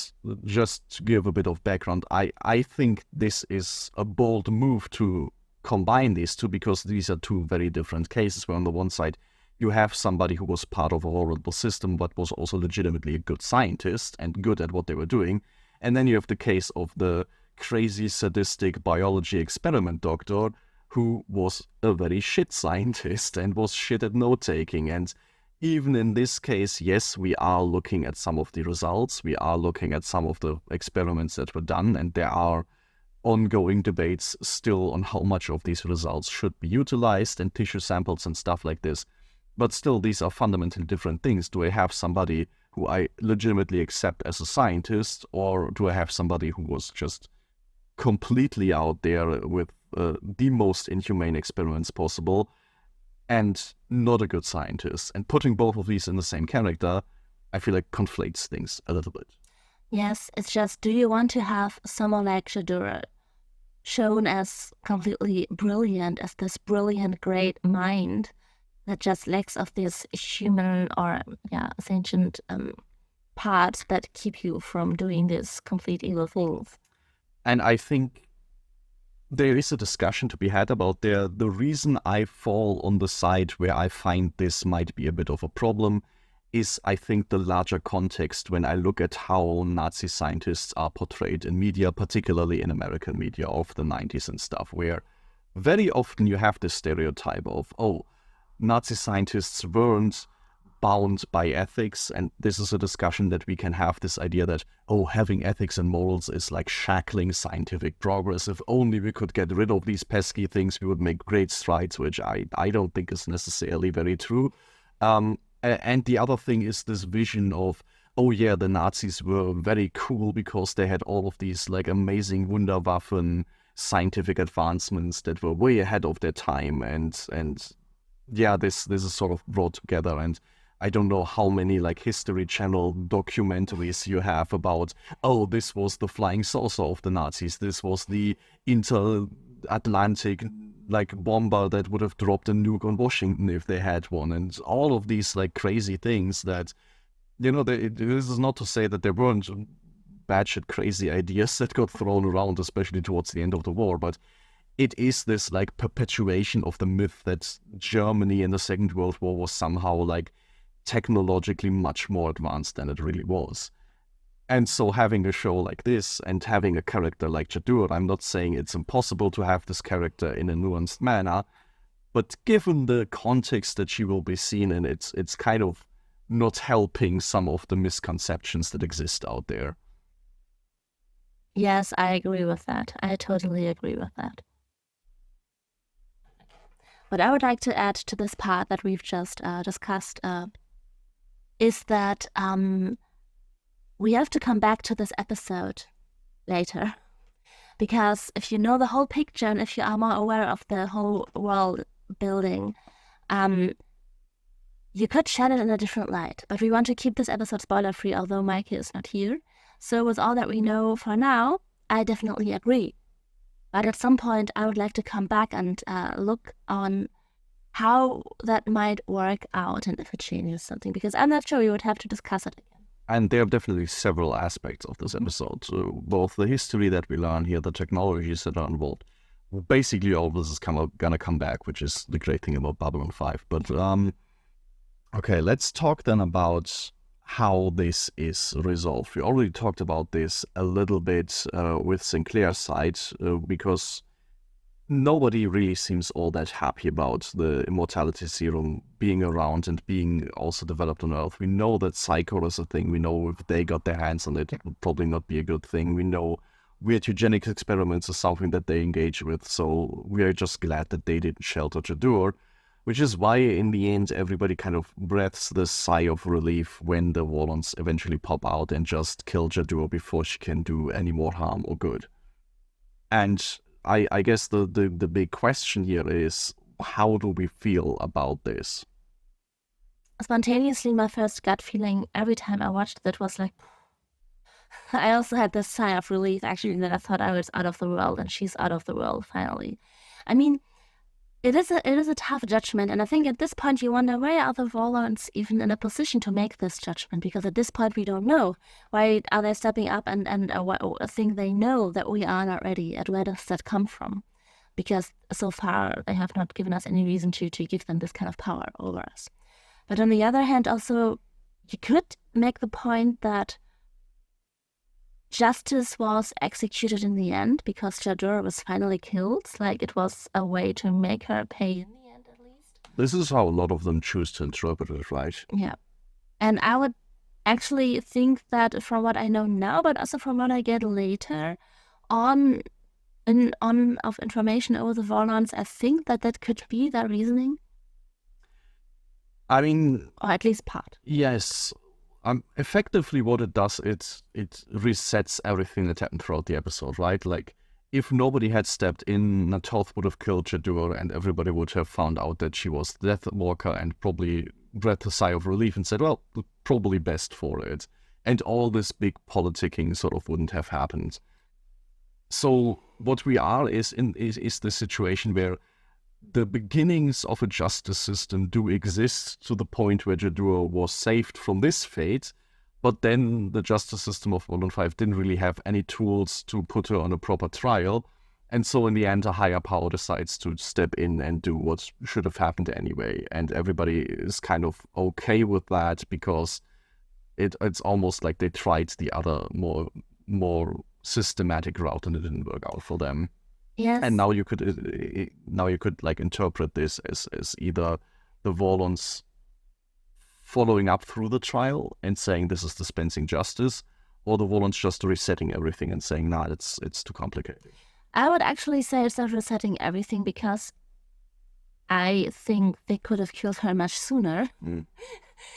just to give a bit of background, I think this is a bold move to combine these two, because these are two very different cases, where on the one side you have somebody who was part of a horrible system but was also legitimately a good scientist and good at what they were doing. And then you have the case of the crazy sadistic biology experiment doctor who was a very shit scientist and was shit at note-taking. And even in this case, yes, we are looking at some of the results. We are looking at some of the experiments that were done, and there are ongoing debates still on how much of these results should be utilized and tissue samples and stuff like this. But still, these are fundamentally different things. Do I have somebody who I legitimately accept as a scientist, or do I have somebody who was just completely out there with the most inhumane experiments possible and not a good scientist? And putting both of these in the same character, I feel like conflates things a little bit. Yes, it's just, do you want to have someone like Jadur shown as completely brilliant, as this brilliant, great mind that just lacks of this human or sentient parts that keep you from doing these complete evil things? And I think there is a discussion to be had about the reason I fall on the side where I find this might be a bit of a problem is, I think, the larger context when I look at how Nazi scientists are portrayed in media, particularly in American media of the 90s and stuff, where very often you have this stereotype of, oh, Nazi scientists weren't bound by ethics, and this is a discussion that we can have, this idea that, oh, having ethics and morals is like shackling scientific progress. If only we could get rid of these pesky things, we would make great strides, which I don't think is necessarily very true. And the other thing is this vision of, oh yeah, the Nazis were very cool because they had all of these like amazing Wunderwaffen scientific advancements that were way ahead of their time, and yeah, this is sort of brought together. And I don't know how many like History Channel documentaries you have about, oh, this was the flying saucer of the Nazis, this was the inter-Atlantic like bomber that would have dropped a nuke on Washington if they had one, and all of these like crazy things that, you know, this is not to say that there weren't batshit crazy ideas that got thrown around, especially towards the end of the war, but it is this like perpetuation of the myth that Germany in the Second World War was somehow like technologically much more advanced than it really was. And so having a show like this and having a character like Jadur, I'm not saying it's impossible to have this character in a nuanced manner, but given the context that she will be seen in, it's kind of not helping some of the misconceptions that exist out there. Yes, I agree with that. I totally agree with that. What I would like to add to this part that we've just discussed is that we have to come back to this episode later, because if you know the whole picture and if you are more aware of the whole world building, you could shed it in a different light. But we want to keep this episode spoiler free, although Meike is not here. So with all that we know for now, I definitely agree. But at some point, I would like to come back and look on how that might work out and if it changes something, because I'm not sure we would have to discuss it again. And there are definitely several aspects of this episode. So both the history that we learn here, the technologies that are involved, basically all of this is gonna come back, which is the great thing about Babylon 5. But okay, let's talk then about how this is resolved. We already talked about this a little bit with Sinclair's side, because nobody really seems all that happy about the immortality serum being around and being also developed on Earth. We know that Psycho is a thing. We know if they got their hands on it, it would probably not be a good thing. We know weird eugenics experiments are something that they engage with, so we are just glad that they didn't shelter Jadur, which is why in the end everybody kind of breathes this sigh of relief when the Warlords eventually pop out and just kill Jadur before she can do any more harm or good. And I guess the big question here is, how do we feel about this? Spontaneously, my first gut feeling every time I watched it was like, I also had this sigh of relief, actually, that I thought I was out of the world and she's out of the world finally. I mean, it is a tough judgment, and I think at this point you wonder, why are the Warlords even in a position to make this judgment? Because at this point we don't know. Why are they stepping up and I think they know that we are not ready, and where does that come from? Because so far they have not given us any reason to give them this kind of power over us. But on the other hand, also, you could make the point that justice was executed in the end because Jadur was finally killed. Like, it was a way to make her pay in the end, at least. This is how a lot of them choose to interpret it, right? Yeah. And I would actually think that from what I know now, but also from what I get later on of information over the Warlords, I think that could be their reasoning. I mean... Or at least part. Yes. Effectively what it does, it resets everything that happened throughout the episode, right? Like, if nobody had stepped in, Natoth would have killed Jadur and everybody would have found out that she was the Deathwalker and probably breathed a sigh of relief and said, well, probably best for it. And all this big politicking sort of wouldn't have happened. So what we are is the situation where the beginnings of a justice system do exist to the point where Jadur was saved from this fate, but then the justice system of Babylon 5 didn't really have any tools to put her on a proper trial, And so in the end, a higher power decides to step in and do what should have happened anyway. And everybody is kind of okay with that because it's almost like they tried the other more systematic route and it didn't work out for them. Yes. And now you could like interpret this as either the Vorlons following up through the trial and saying this is dispensing justice, or the Vorlons just resetting everything and saying, nah, it's too complicated. I would actually say it's not resetting everything because I think they could have killed her much sooner.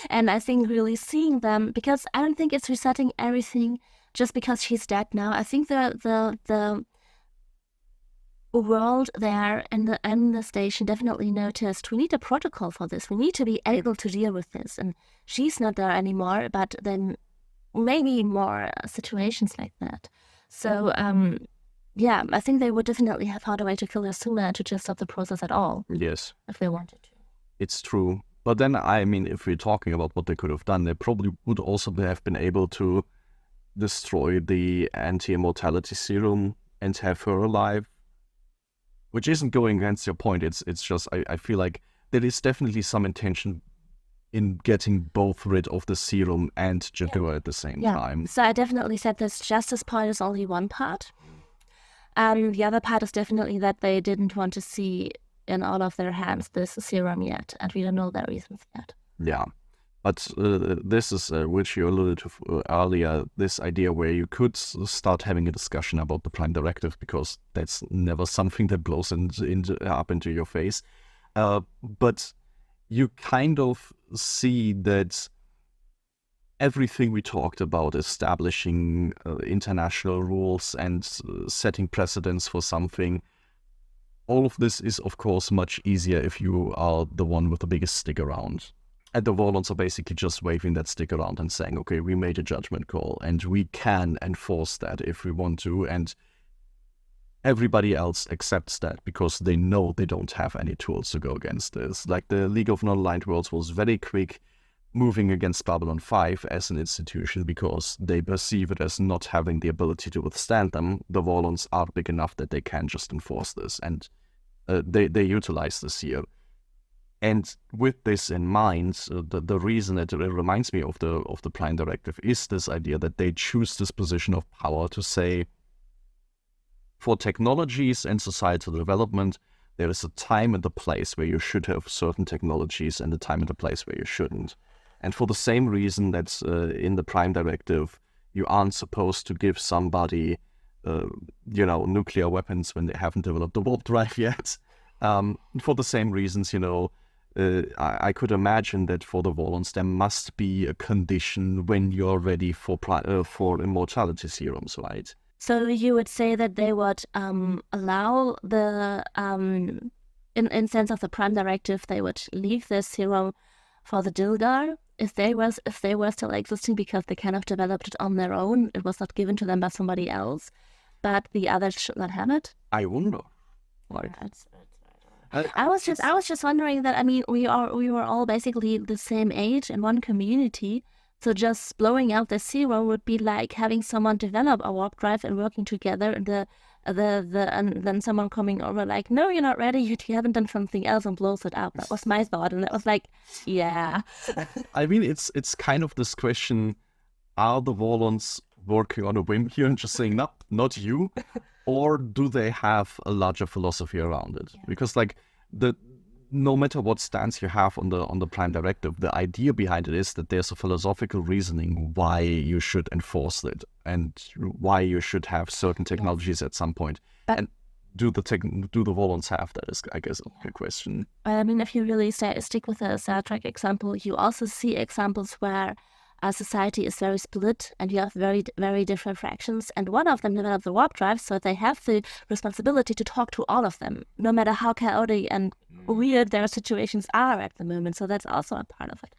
And I think really seeing them, because I don't think it's resetting everything just because she's dead now. I think the world there and the station definitely noticed we need a protocol for this. We need to be able to deal with this. And she's not there anymore, but then maybe more situations like that. So, yeah, I think they would definitely have found a way to kill her sooner to just stop the process at all. Yes. If they wanted to. It's true. But then, I mean, if we're talking about what they could have done, they probably would also have been able to destroy the anti-immortality serum and have her alive, which isn't going against your point. It's just, I feel like there is definitely some intention in getting both rid of the serum and Jadur at the same time. So I definitely said this justice part is only one part. The other part is definitely that they didn't want to see in all of their hands this serum yet, and we don't know their reasons yet. Yeah, but this is, which you alluded to earlier, this idea where you could start having a discussion about the Prime Directive, because that's never something that blows up into your face. But you kind of see that everything we talked about, establishing international rules and setting precedents for something, all of this is, of course, much easier if you are the one with the biggest stick around. And the Vorlons are basically just waving that stick around and saying, okay, we made a judgment call and we can enforce that if we want to. And everybody else accepts that because they know they don't have any tools to go against this. Like the League of Non-Aligned Worlds was very quick moving against Babylon 5 as an institution because they perceive it as not having the ability to withstand them. The Vorlons are big enough that they can just enforce this, and they utilize this here. And with this in mind, the reason that it reminds me of the Prime Directive is this idea that they choose this position of power to say, for technologies and societal development, there is a time and a place where you should have certain technologies and a time and a place where you shouldn't. And for the same reason that in the Prime Directive, you aren't supposed to give somebody, nuclear weapons when they haven't developed the warp drive yet. For the same reasons, I could imagine that for the Vorlons, there must be a condition when you're ready for immortality serums, right? So you would say that they would allow the, in sense of the Prime Directive, they would leave the serum for the Dilgar if they were still existing because they kind of developed it on their own. It was not given to them by somebody else, but the others should not have it. I wonder. Like, I was just wondering that. I mean, we were all basically the same age in one community. So just blowing out the serum would be like having someone develop a warp drive and working together, and and then someone coming over like, no, you're not ready, you haven't done something else, and blows it out. That was my thought, and it was like, yeah. I mean, it's kind of this question: are the Vorlons working on a whim here and just saying, no, not you, or do they have a larger philosophy around it? Yeah. Because like no matter what stance you have on the Prime Directive, the idea behind it is that there's a philosophical reasoning why you should enforce it and why you should have certain technologies at some point. But and do the Vorlons have that is, I guess, a question. I mean, if you really stick with the Star Trek example, you also see examples where a society is very split and you have very, very different fractions, and one of them developed the warp drive, so they have the responsibility to talk to all of them, no matter how chaotic and weird their situations are at the moment. So that's also a part of it.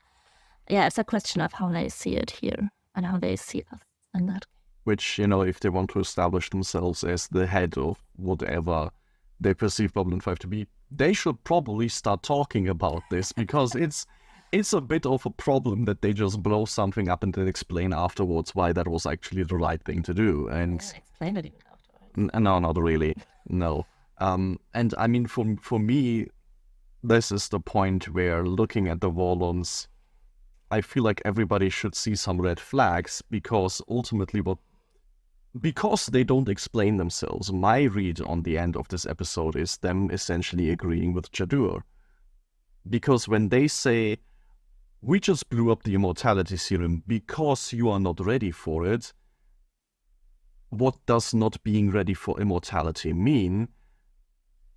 Yeah, it's a question of how they see it here and how they see us and that. Which, if they want to establish themselves as the head of whatever they perceive Babylon 5 to be, they should probably start talking about this, because it's a bit of a problem that they just blow something up and then explain afterwards why that was actually the right thing to do. And explain it even afterwards. No, not really. No. And I mean, for me, this is the point where looking at the Warlords, I feel like everybody should see some red flags, because ultimately because they don't explain themselves, my read on the end of this episode is them essentially agreeing with Jadur. Because when they say, we just blew up the immortality serum because you are not ready for it, what does not being ready for immortality mean?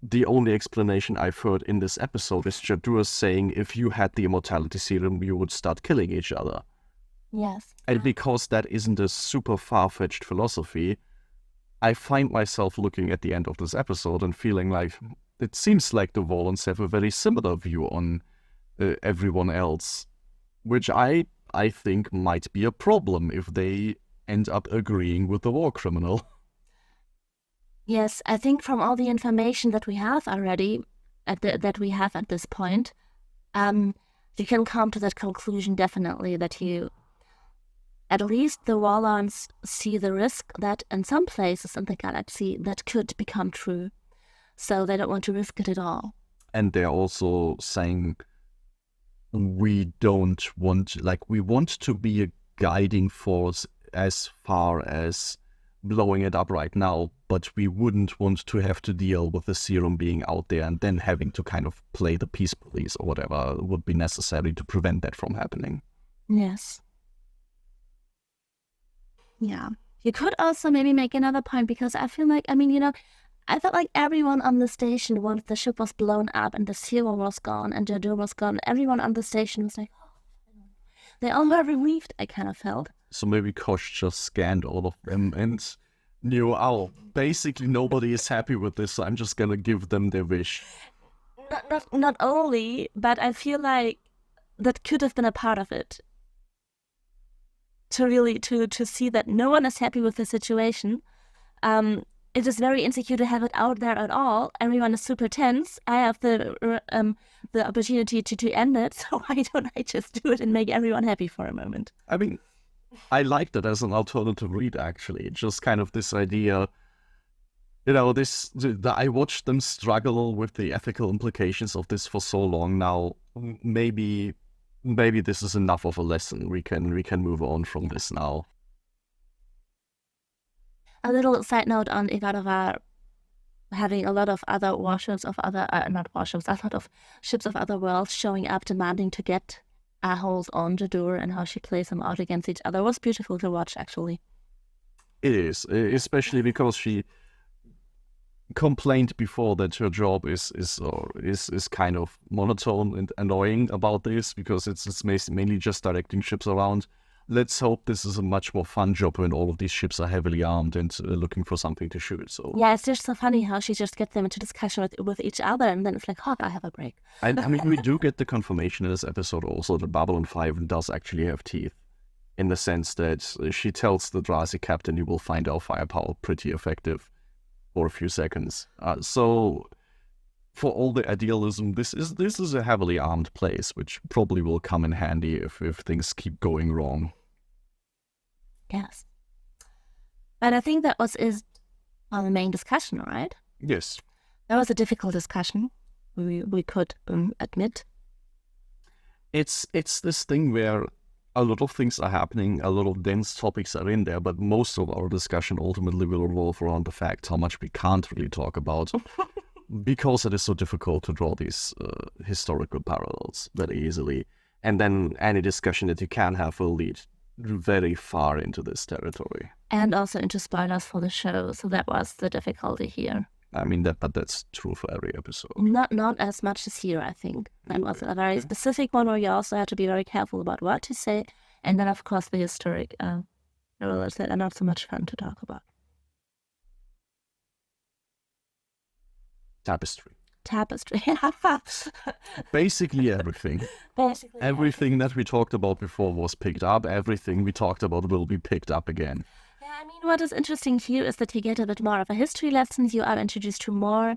The only explanation I've heard in this episode is Jadur saying if you had the immortality serum, you would start killing each other. Yes. And because that isn't a super far-fetched philosophy, I find myself looking at the end of this episode and feeling like it seems like the Warlords have a very similar view on everyone else, which I think might be a problem if they end up agreeing with the war criminal. Yes, I think from all the information that we have already, that we have at this point, you can come to that conclusion definitely that at least the Warlords see the risk that in some places in the galaxy that could become true. So they don't want to risk it at all. And they're also saying we want to be a guiding force as far as blowing it up right now, but we wouldn't want to have to deal with the serum being out there and then having to kind of play the peace police or whatever would be necessary to prevent that from happening. Yes. Yeah. You could also maybe make another point, because I feel like, I felt like everyone on the station, once the ship was blown up and the serum was gone and Jadur was gone, everyone on the station was like, oh, they all were relieved, I kind of felt. So maybe Kosh just scanned all of them and knew, basically nobody is happy with this, so I'm just gonna give them their wish. Not only, but I feel like that could have been a part of it. To really, to see that no one is happy with the situation. It is very insecure to have it out there at all. Everyone is super tense. I have the opportunity to end it, so why don't I just do it and make everyone happy for a moment? I mean, I liked it as an alternative read, actually. Just kind of this idea, I watched them struggle with the ethical implications of this for so long now. Maybe this is enough of a lesson. We can move on from this now. A little side note on Ivanova having a lot of other warships of other, not warships, a lot of ships of other worlds showing up demanding to get a hold on Jadur, and how she plays them out against each other was beautiful to watch, actually. It is, especially because she complained before that her job is kind of monotone and annoying about this, because it's mainly just directing ships around. Let's hope this is a much more fun job when all of these ships are heavily armed and looking for something to shoot. So yeah, it's just so funny how she just gets them into discussion with each other, and then it's like, I have a break. And I mean, we do get the confirmation in this episode also that Babylon 5 does actually have teeth, in the sense that she tells the Drazi captain you will find our firepower pretty effective for a few seconds. So for all the idealism, this is a heavily armed place, which probably will come in handy if things keep going wrong. Yes. But I think that is on the main discussion, right? Yes. That was a difficult discussion, we could admit. It's this thing where a lot of things are happening, a lot of dense topics are in there, but most of our discussion ultimately will revolve around the fact how much we can't really talk about because it is so difficult to draw these historical parallels very easily. And then any discussion that you can have will lead very far into this territory. And also into spoilers for the show, so that was the difficulty here. I mean, but that's true for every episode. Not as much as here, I think. That was a very specific one where you also had to be very careful about what to say. And then, of course, the historic parallels that are not so much fun to talk about. Tapestry. Basically everything. Everything that we talked about before was picked up. Everything we talked about will be picked up again. Yeah, I mean, what is interesting here is that you get a bit more of a history lesson. You are introduced to more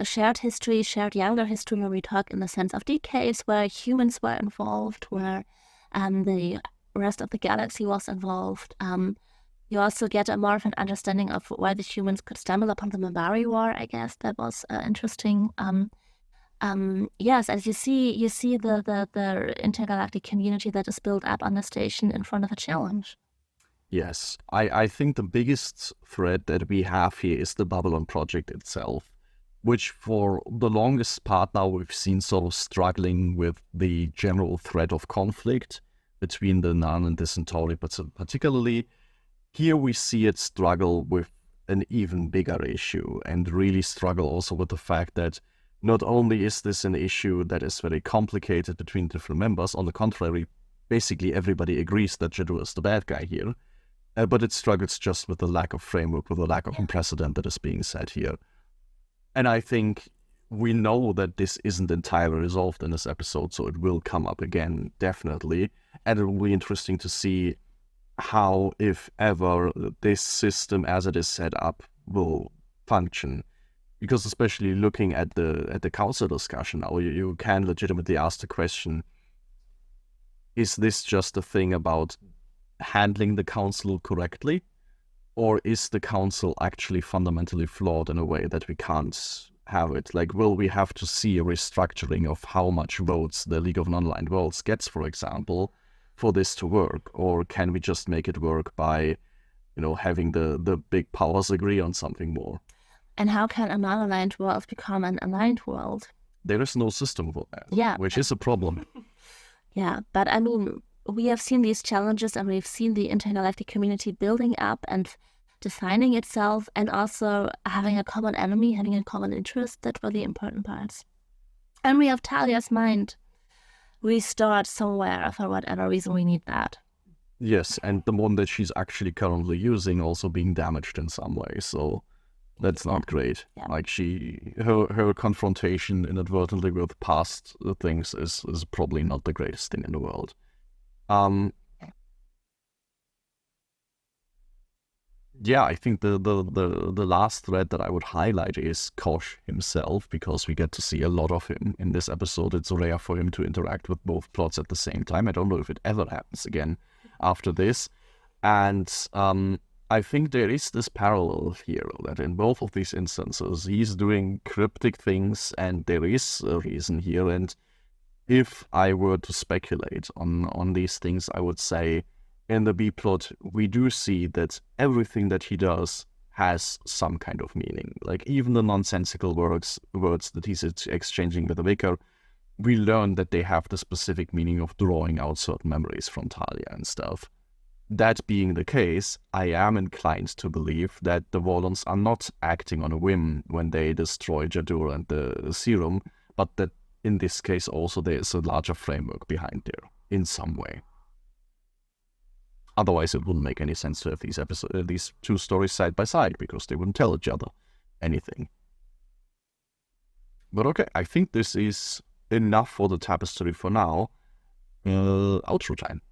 shared history, shared younger history, where we talk in the sense of decades where humans were involved, where the rest of the galaxy was involved. You also get a more of an understanding of why the humans could stumble upon the Mabari War. I guess that was interesting. Yes, as you see the intergalactic community that is built up on the station in front of a challenge. Yes, I think the biggest threat that we have here is the Babylon project itself, which for the longest part now we've seen sort of struggling with the general threat of conflict between the Nun and the Centauri, but particularly here we see it struggle with an even bigger issue and really struggle also with the fact that not only is this an issue that is very complicated between different members, on the contrary, basically everybody agrees that Jadu is the bad guy here, but it struggles just with the lack of framework, with the lack of precedent that is being set here. And I think we know that this isn't entirely resolved in this episode, so it will come up again, definitely. And it will be interesting to see how, if ever, this system as it is set up will function. Because especially looking at the council discussion now, you can legitimately ask the question, is this just a thing about handling the council correctly? Or is the council actually fundamentally flawed in a way that we can't have it? Like, will we have to see a restructuring of how much votes the League of Non-Aligned Worlds gets, for example, for this to work? Or can we just make it work by, having the big powers agree on something more? And how can a non-aligned world become an aligned world? There is no system for that, yeah, which is a problem. Yeah, but I mean, we have seen these challenges and we've seen the intergalactic community building up and defining itself and also having a common enemy, having a common interest. That were the important parts. And we have Talia's mind restored somewhere for whatever reason we need that. Yes, and the one that she's actually currently using also being damaged in some way, so that's not great. Yeah. Like her confrontation inadvertently with past things is probably not the greatest thing in the world. Yeah, I think the last thread that I would highlight is Kosh himself, because we get to see a lot of him in this episode. It's rare for him to interact with both plots at the same time. I don't know if it ever happens again after this. And I think there is this parallel here that in both of these instances, he's doing cryptic things and there is a reason here. And if I were to speculate on these things, I would say in the B-plot, we do see that everything that he does has some kind of meaning. Like even the nonsensical words that he's exchanging with the vicar, we learn that they have the specific meaning of drawing out certain memories from Talia and stuff. That being the case, I am inclined to believe that the Vorlons are not acting on a whim when they destroy Jadur and the serum, but that in this case also there is a larger framework behind there in some way. Otherwise it wouldn't make any sense to have these two stories side by side, because they wouldn't tell each other anything. But okay, I think this is enough for the tapestry for now. Outro time.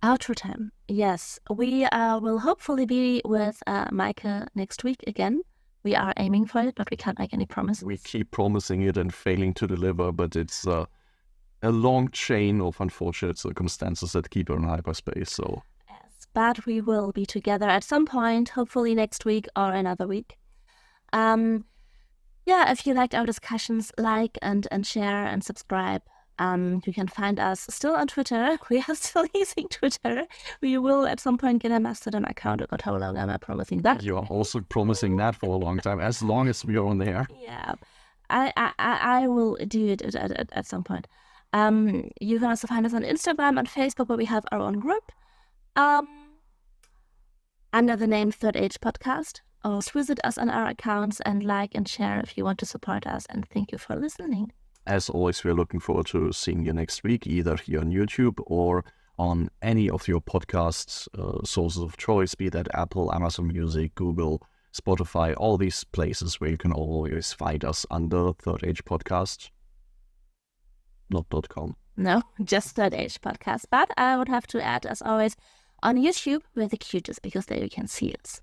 Outro time. Yes, we will hopefully be with Meike next week again. We are aiming for it, but we can't make any promises. We keep promising it and failing to deliver, but it's a long chain of unfortunate circumstances that keep her in hyperspace. So yes, but we will be together at some point, hopefully next week or another week. Yeah, if you liked our discussions, like and share and subscribe. You can find us still on Twitter. We are still using Twitter. We will at some point get a Mastodon account. God, how long am I promising that? You are also promising that for a long time, as long as we are on there. Yeah, I will do it at some point. You can also find us on Instagram and Facebook, where we have our own group under the name Third Age Podcast. Also visit us on our accounts and like and share if you want to support us. And thank you for listening. As always, we're looking forward to seeing you next week, either here on YouTube or on any of your podcast sources of choice, be that Apple, Amazon Music, Google, Spotify, all these places where you can always find us under Third Age Podcast. Not .com. No, just Third Age Podcast. But I would have to add, as always, on YouTube, we're the cutest, because there you can see it.